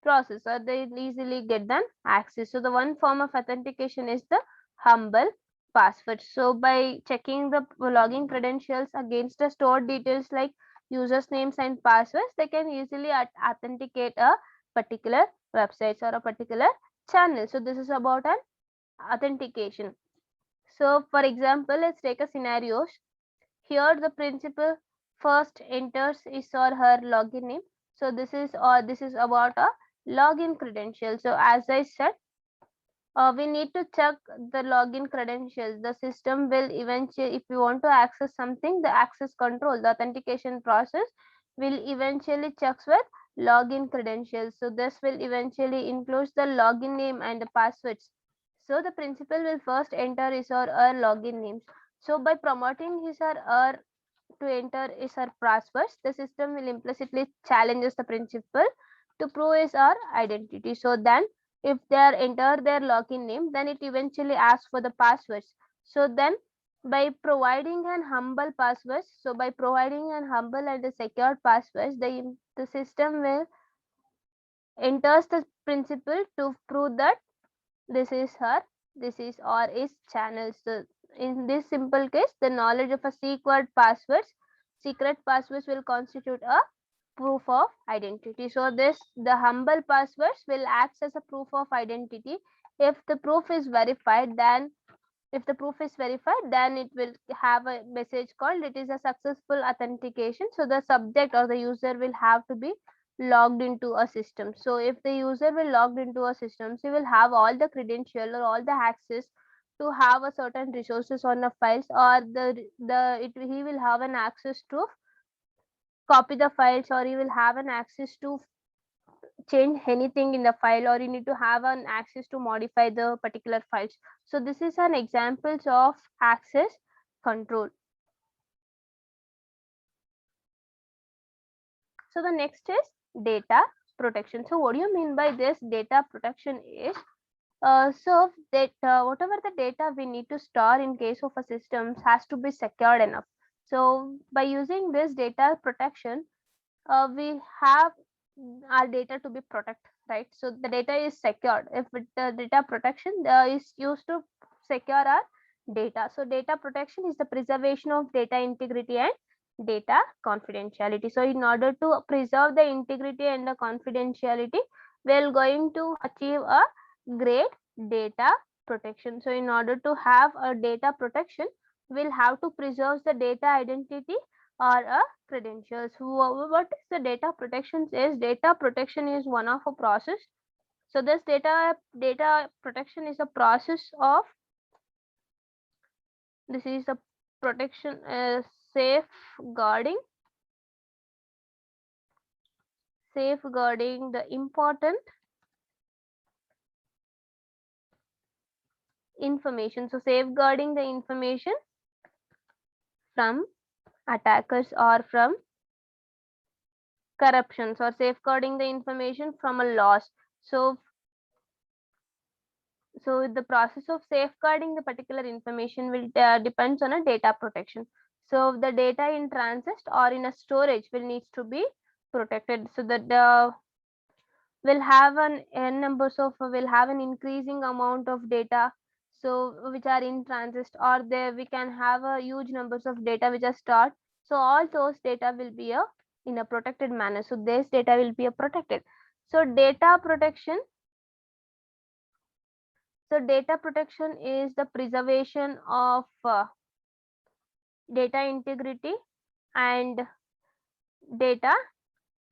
process, or they easily get an access. So the one form of authentication is the humble password. So by checking the login credentials against the stored details like users names and passwords, they can easily authenticate a particular website or a particular channel. So this is about an authentication. So for example, let's take a scenario. Here the principal first enters his or her login name. So this is about a login credential. So as I said, we need to check the login credentials. The system will eventually, if you want to access something, the access control, the authentication process will eventually checks with login credentials. So this will eventually include the login name and the passwords. So the principal will first enter his or her login names. So by promoting his or her to enter his or passwords, the system will implicitly challenges the principal to prove his or identity. So then if they are enter their login name, then it eventually asks for the passwords. So then by providing an humble passwords, so by providing an humble and a secured passwords, the system will enters the principal to prove that this is her, this is or is channel. So in this simple case, the knowledge of a secret passwords will constitute a proof of identity. So the humble passwords will act as a proof of identity. If the proof is verified, then it will have a message called it is a successful authentication. So the subject or the user will have to be logged into a system. So if the user will logged into a system, he will have all the credential or all the access to have a certain resources on the files, or he will have an access to copy the files, or he will have an access to change anything in the file, or you need to have an access to modify the particular files. So this is an examples of access control. So the next is data protection. So what do you mean by this data protection is, so that whatever the data we need to store in case of a system has to be secured enough. So by using this data protection, we have our data to be protected, right? So the data is secured. If the data protection is used to secure our data. So data protection is the preservation of data integrity and data confidentiality. So in order to preserve the integrity and the confidentiality, we're going to achieve a great data protection. So in order to have a data protection, we'll have to preserve the data identity or a credentials. What is the data protection is? Data protection is one of a process. So this data protection is a process of, this is a protection safeguarding the important information. So safeguarding the information from attackers or from corruptions, or safeguarding the information from a loss. So the process of safeguarding the particular information will depends on a data protection. So the data in transit or in a storage will needs to be protected, so that will have an n numbers of will have an increasing amount of data, so which are in transit, or there we can have a huge numbers of data which are stored. So all those data will be a in a protected manner. So this data will be a protected. So data protection. So data protection is the preservation of data integrity and data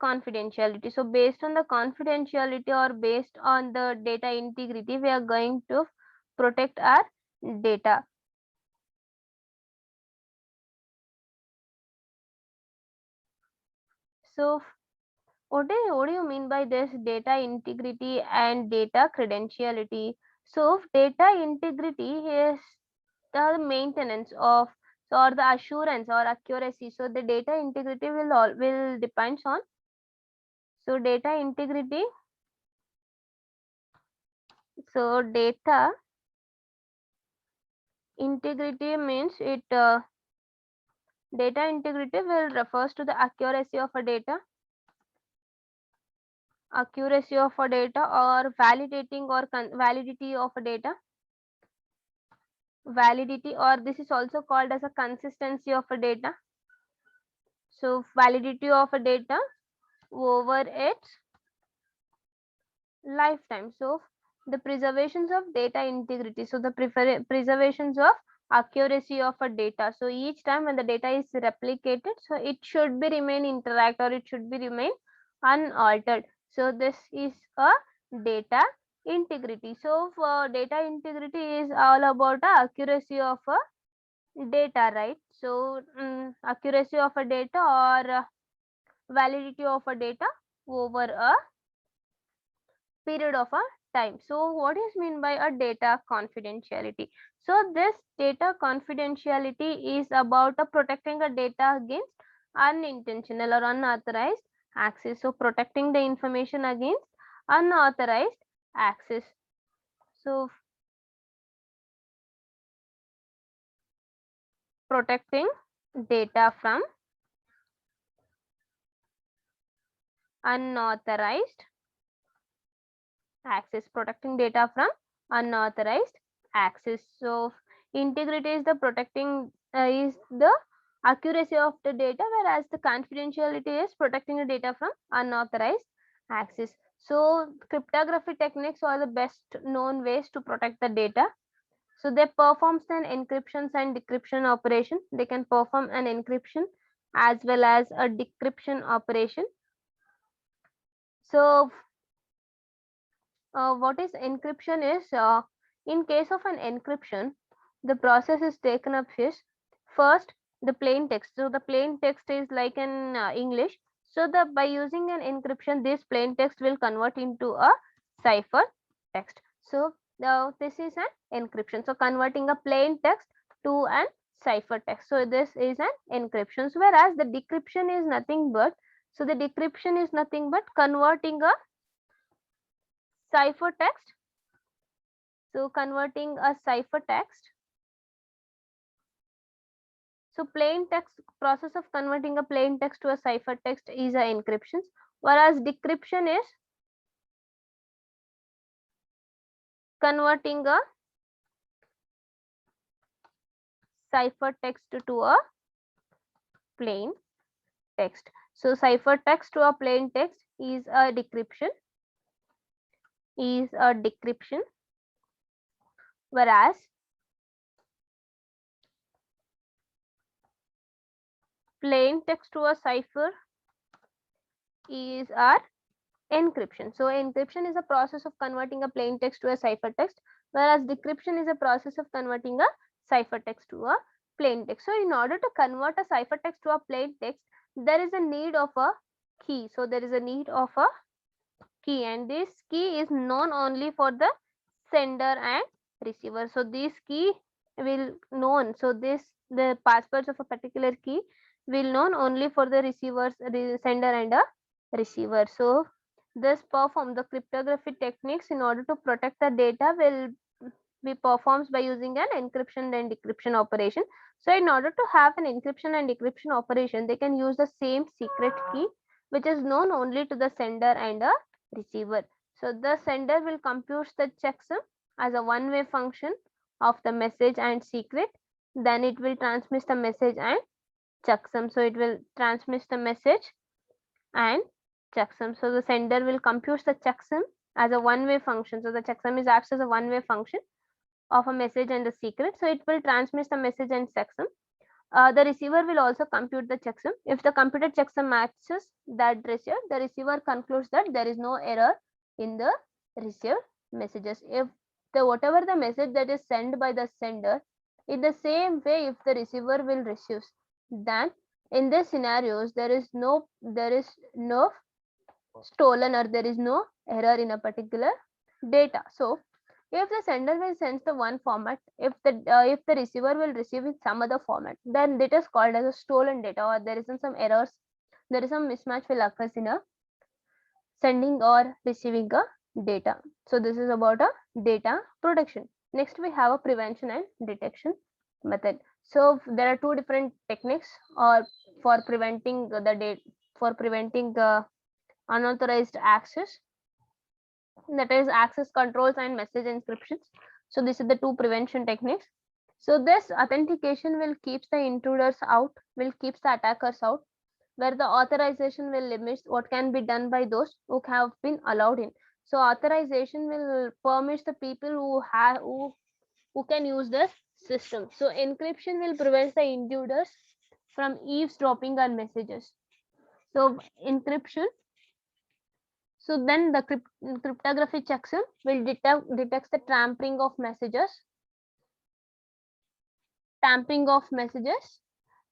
confidentiality. So based on the confidentiality or based on the data integrity, we are going to protect our data. So what do you mean by this data integrity and data credentiality? So data integrity is the maintenance of, or the assurance or accuracy. So the data integrity will depends on. So data integrity. So data integrity means it data integrity will refers to the accuracy of a data, or validating or validity of a data, validity, or this is also called as a consistency of a data. So validity of a data over its lifetime. So the preservations of data integrity. So the preservations of accuracy of a data. So each time when the data is replicated, so it should be remain intact, or it should be remain unaltered. So this is a data integrity. So for data integrity is all about the accuracy of a data, right? So accuracy of a data or validity of a data over a period of a time. So what is mean by a data confidentiality? So this data confidentiality is about protecting a data against unintentional or unauthorized access. So protecting the information against unauthorized access. So protecting data from unauthorized access, protecting data from unauthorized access. So integrity is the protecting is the accuracy of the data, whereas the confidentiality is protecting the data from unauthorized access. So cryptography techniques are the best known ways to protect the data. So they performs an encryption and decryption operation. They can perform an encryption as well as a decryption operation. So what is encryption is, in case of an encryption, the process is taken up is first the plain text. So the plain text is like in English. So the by using an encryption, this plain text will convert into a cipher text. So this is an encryption. So converting a plain text to an cipher text. So this is an encryption. Whereas the decryption is nothing but, so the decryption is nothing but converting a cipher text. So converting a cipher text. So plain text, process of converting a plain text to a cipher text is a encryption, whereas decryption is converting a cipher text to a plain text. So cipher text to a plain text is a decryption, whereas plain text to a cipher is our encryption. So encryption is a process of converting a plain text to a cipher text, whereas decryption is a process of converting a cipher text to a plain text. So in order to convert a cipher text to a plain text, there is a need of a key. So there is a need of a key, and this key is known only for the sender and receiver. So this key will known. So the passwords of a particular key will known only for the receivers, sender and a receiver. So this perform the cryptography techniques in order to protect the data will be performed by using an encryption and decryption operation. So in order to have an encryption and decryption operation, they can use the same secret key which is known only to the sender and a receiver. So the sender will compute the checksum as a one-way function of the message and secret. Then it will transmit the message and checksum. So it will transmit the message and checksum. So the sender will compute the checksum as a one-way function. So the checksum is acts as a one-way function of a message and the secret. So it will transmit the message and checksum. The receiver will also compute the checksum. If the computed checksum matches that received, the receiver concludes that there is no error in the received messages. If the whatever the message that is sent by the sender, in the same way, if the receiver will receive, then in these scenarios there is no stolen or there is no error in a particular data. So if the sender will send the one format, if the receiver will receive in some other format, then it is called as a stolen data, or there isn't some errors, there is some mismatch will occur in a sending or receiving a data. So this is about a data protection. Next we have a prevention and detection method. So there are two different techniques or for preventing the data, for preventing the unauthorized access, that is access controls and message encryptions. So this is the two prevention techniques. So this authentication will keeps the intruders out, will keeps the attackers out, where the authorization will limit what can be done by those who have been allowed in. So authorization will permit the people who can use the system. So encryption will prevent the intruders from eavesdropping on messages. So encryption. So then the cryptography checksum will detects the tampering of messages,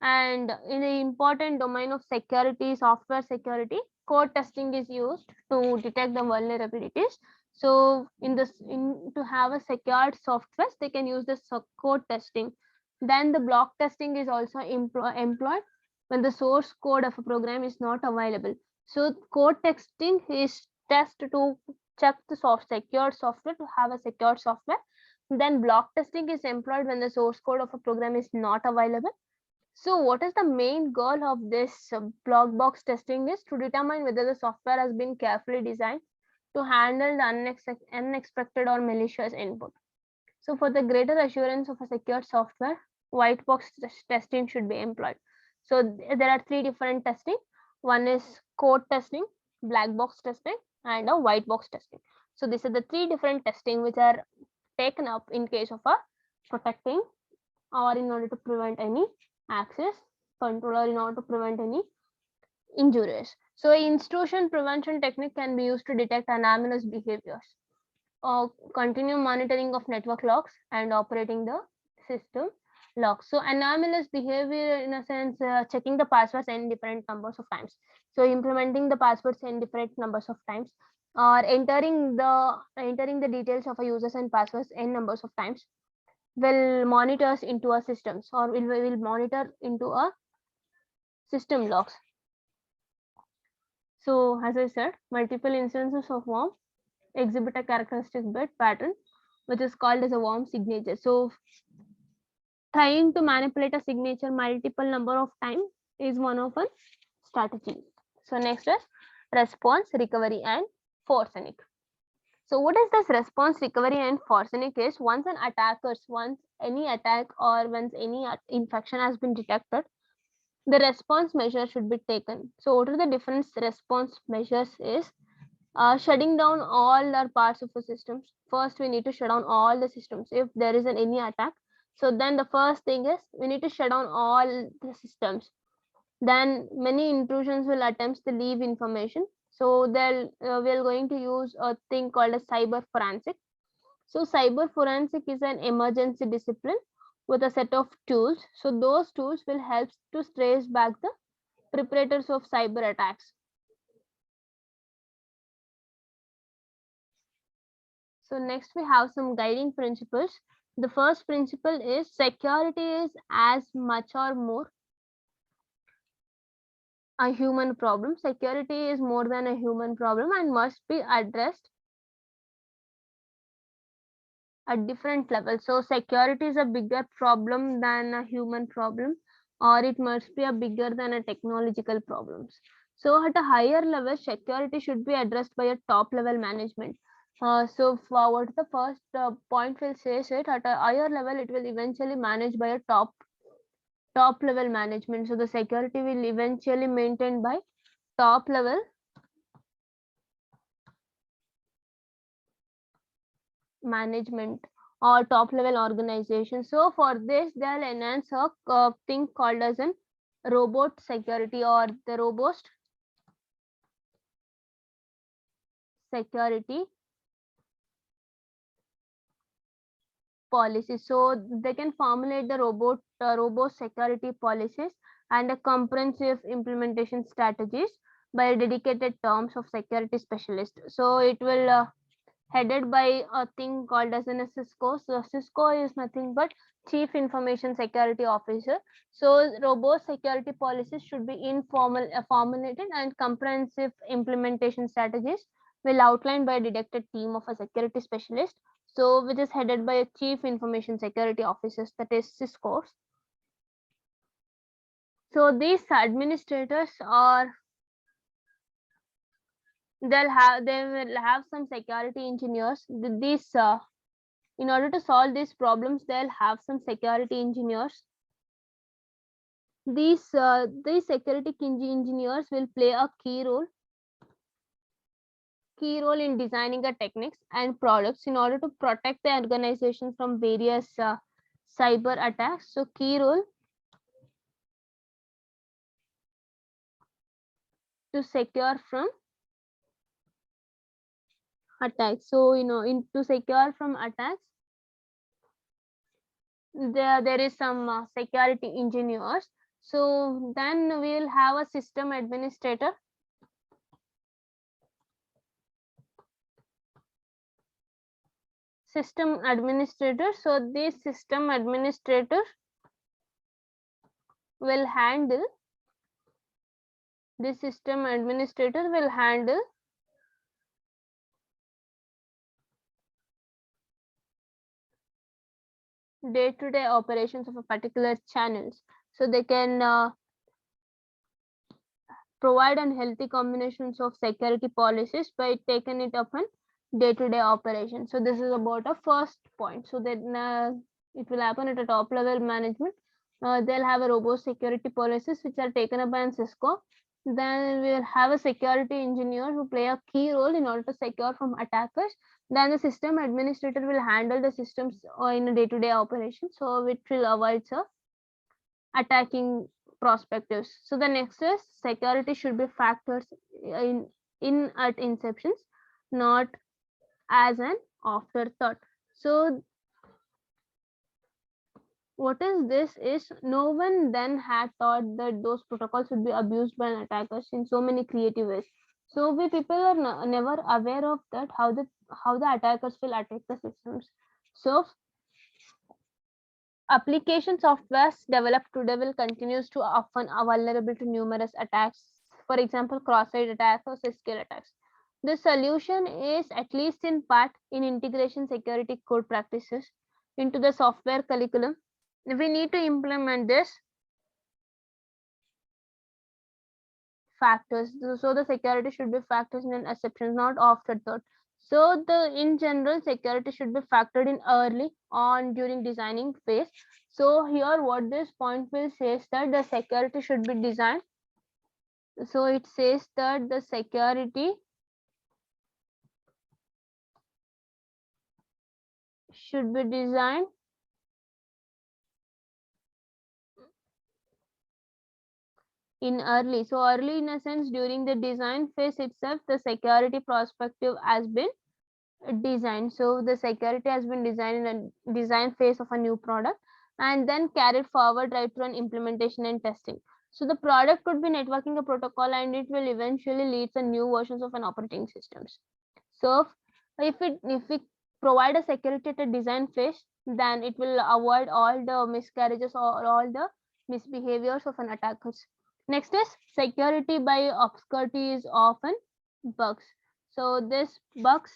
and in the important domain of security, software security, code testing is used to detect the vulnerabilities. So to have a secured software, they can use this code testing. Then the block testing is also employed when the source code of a program is not available. So code testing is test to check the secured software, to have a secured software. Then block testing is employed when the source code of a program is not available. So what is the main goal of this black box testing is to determine whether the software has been carefully designed to handle the unexpected or malicious input. So for the greater assurance of a secure software, white box testing should be employed. So there are three different testing. One is code testing, black box testing, and a white box testing. So these are the three different testing which are taken up in case of a protecting or in order to prevent any access control or in order to prevent any injuries. So intrusion prevention technique can be used to detect anomalous behaviors, or continue monitoring of network logs and operating the system logs. So anomalous behavior in a sense, checking the passwords in different numbers of times. So implementing the passwords in different numbers of times, or entering the details of a users and passwords in numbers of times, will monitors into a systems, or will monitor into a system logs. So as I said, multiple instances of worm exhibit a characteristic bit pattern which is called as a worm signature. So trying to manipulate a signature multiple number of times is one of a strategy. So next is response, recovery, and forcing. So what is this response, recovery, and forcing is once any attack or once any infection has been detected, the response measure should be taken. So what are the different response measures is shutting down all the parts of the systems. First, we need to shut down all the systems if there is any attack. So then the first thing is we need to shut down all the systems. Then many intrusions will attempt to leave information. So then we are going to use a thing called a cyber forensic. So cyber forensic is an emergency discipline with a set of tools. So those tools will help to trace back the perpetrators of cyber attacks. So next we have some guiding principles. The first principle is security is as much or more a human problem. Security is more than a human problem and must be addressed at different levels. So security is a bigger problem than a human problem, or it must be a bigger than a technological problems. So at a higher level, security should be addressed by a top level management. So what the first point will say is it at a higher level, it will eventually managed by a top level management. So the security will eventually maintained by top level management or top level organization. So for this, they'll enhance a thing called as an robot security or the robust security policy. So they can formulate the robust security policies and a comprehensive implementation strategies by dedicated terms of security specialist. So it will headed by a thing called as an Cisco. So Cisco is nothing but Chief Information Security Officer. So robust security policies should be formulated and comprehensive implementation strategies will outlined by a dedicated team of a security specialist. So which is headed by a Chief Information Security Officers, that is Cisco. So these administrators are they will have some security engineers. These in order to solve these problems, they'll have some security engineers. These security engineers will play a key role in designing the techniques and products in order to protect the organization from various cyber attacks. So key role to secure from attacks. So to secure from attacks, there is some security engineers. So then we'll have a system administrator. System administrator. So this system administrator will handle day-to-day operations of a particular channels. So they can provide unhealthy combinations of security policies by taking it upon day-to-day operations. So this is about a first point. So then it will happen at a top level management. They'll have a robust security policies which are taken up by Cisco. Then we'll have a security engineer who play a key role in order to secure from attackers. Then the system administrator will handle the systems in a day-to-day operation, so which will avoid attacking perspectives. So the next is security should be factors in at inceptions, not as an afterthought. So what is this is no one then had thought that those protocols would be abused by attackers in so many creative ways. So we people are never aware of that how the attackers will attack the systems. So application softwares developed today will continues to often are vulnerable to numerous attacks. For example, cross-site attacks or scale attacks. The solution is, at least in part, in integration security code practices into the software curriculum. We need to implement this factors. So the security should be factors in exceptions, not afterthought. So in general, security should be factored in early on during designing phase. So here what this point will say is that the security should be designed. So it says that the security should be designed in early. So early in a sense during the design phase itself, the security perspective has been designed. So the security has been designed in a design phase of a new product and then carried forward right through an implementation and testing. So the product could be networking a protocol and it will eventually lead to new versions of an operating systems. So if we provide a security at a design phase, then it will avoid all the miscarriages or all the misbehaviors of an attackers. Next is security by obscurity is often bugs. So this bugs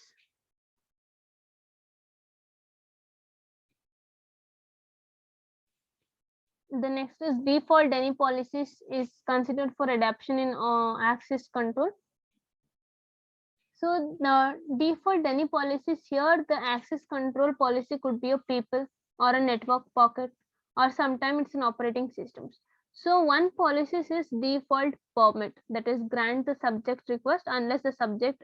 the next is default any policies is considered for adoption in access control. So the default any policies here, the access control policy could be a people or a network pocket, or sometimes it's an operating systems. So one policy is default permit, that is grant the subject request unless the subject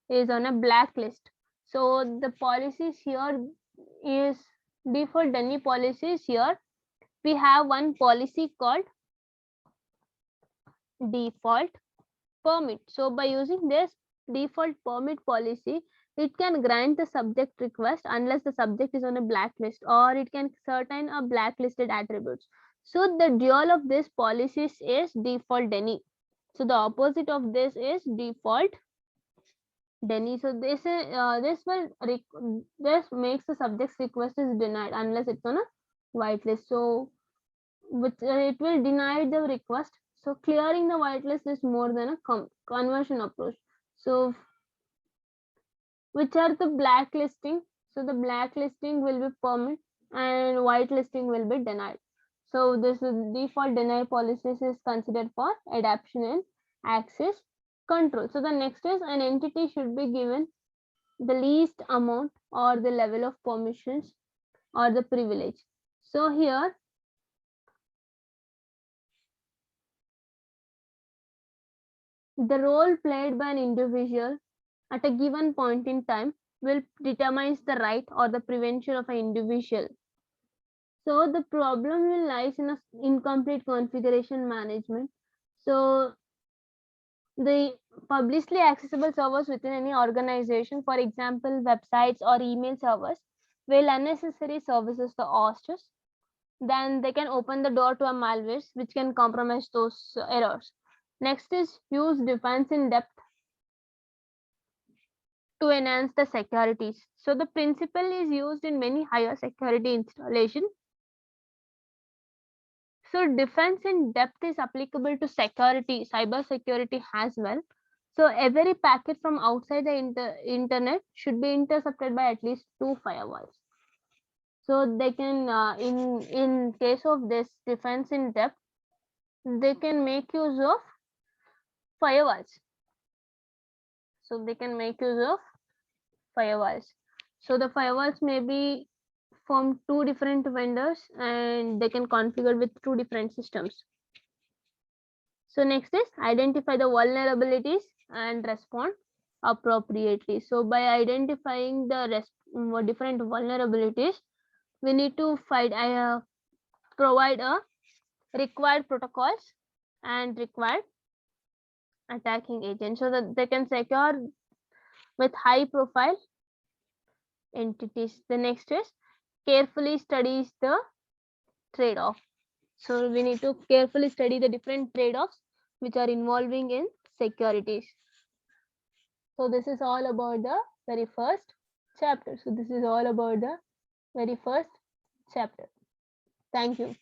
is on a blacklist. So the policies here is default any policies here. We have one policy called default permit. So by using this default permit policy, it can grant the subject request unless the subject is on a blacklist, or it can certain a blacklisted attributes. So the dual of this policies is default any. So the opposite of this is default deny. So this makes the subject's request is denied unless it's on a whitelist. So which it will deny the request. So clearing the whitelist is more than a conversion approach. So which are the blacklisting? So the blacklisting will be permit and whitelisting will be denied. So this is default deny policies is considered for adoption and access control. So the next is an entity should be given the least amount or the level of permissions or the privilege. So here the role played by an individual at a given point in time will determine the right or the prevention of an individual. So the problem will lies in a incomplete configuration management. So the publicly accessible servers within any organization, for example, websites or email servers, will unnecessary services the hostess, then they can open the door to a malwares which can compromise those errors. Next is use defense in depth to enhance the securities. So the principle is used in many higher security installation. So defense in depth is applicable to security, cyber security as well. So every packet from outside the internet should be intercepted by at least 2 firewalls. So they can, in case of this defense in depth, they can make use of firewalls. So they can make use of firewalls. So the firewalls may be from 2 different vendors and they can configure with 2 different systems. So next is identify the vulnerabilities and respond appropriately. So by identifying the different vulnerabilities, we need to provide a required protocols and required attacking agents so that they can secure with high profile entities. The next is carefully studies the trade-off. So we need to carefully study the different trade-offs which are involving in securities. So this is all about the very first chapter. So this is all about the very first chapter. Thank you.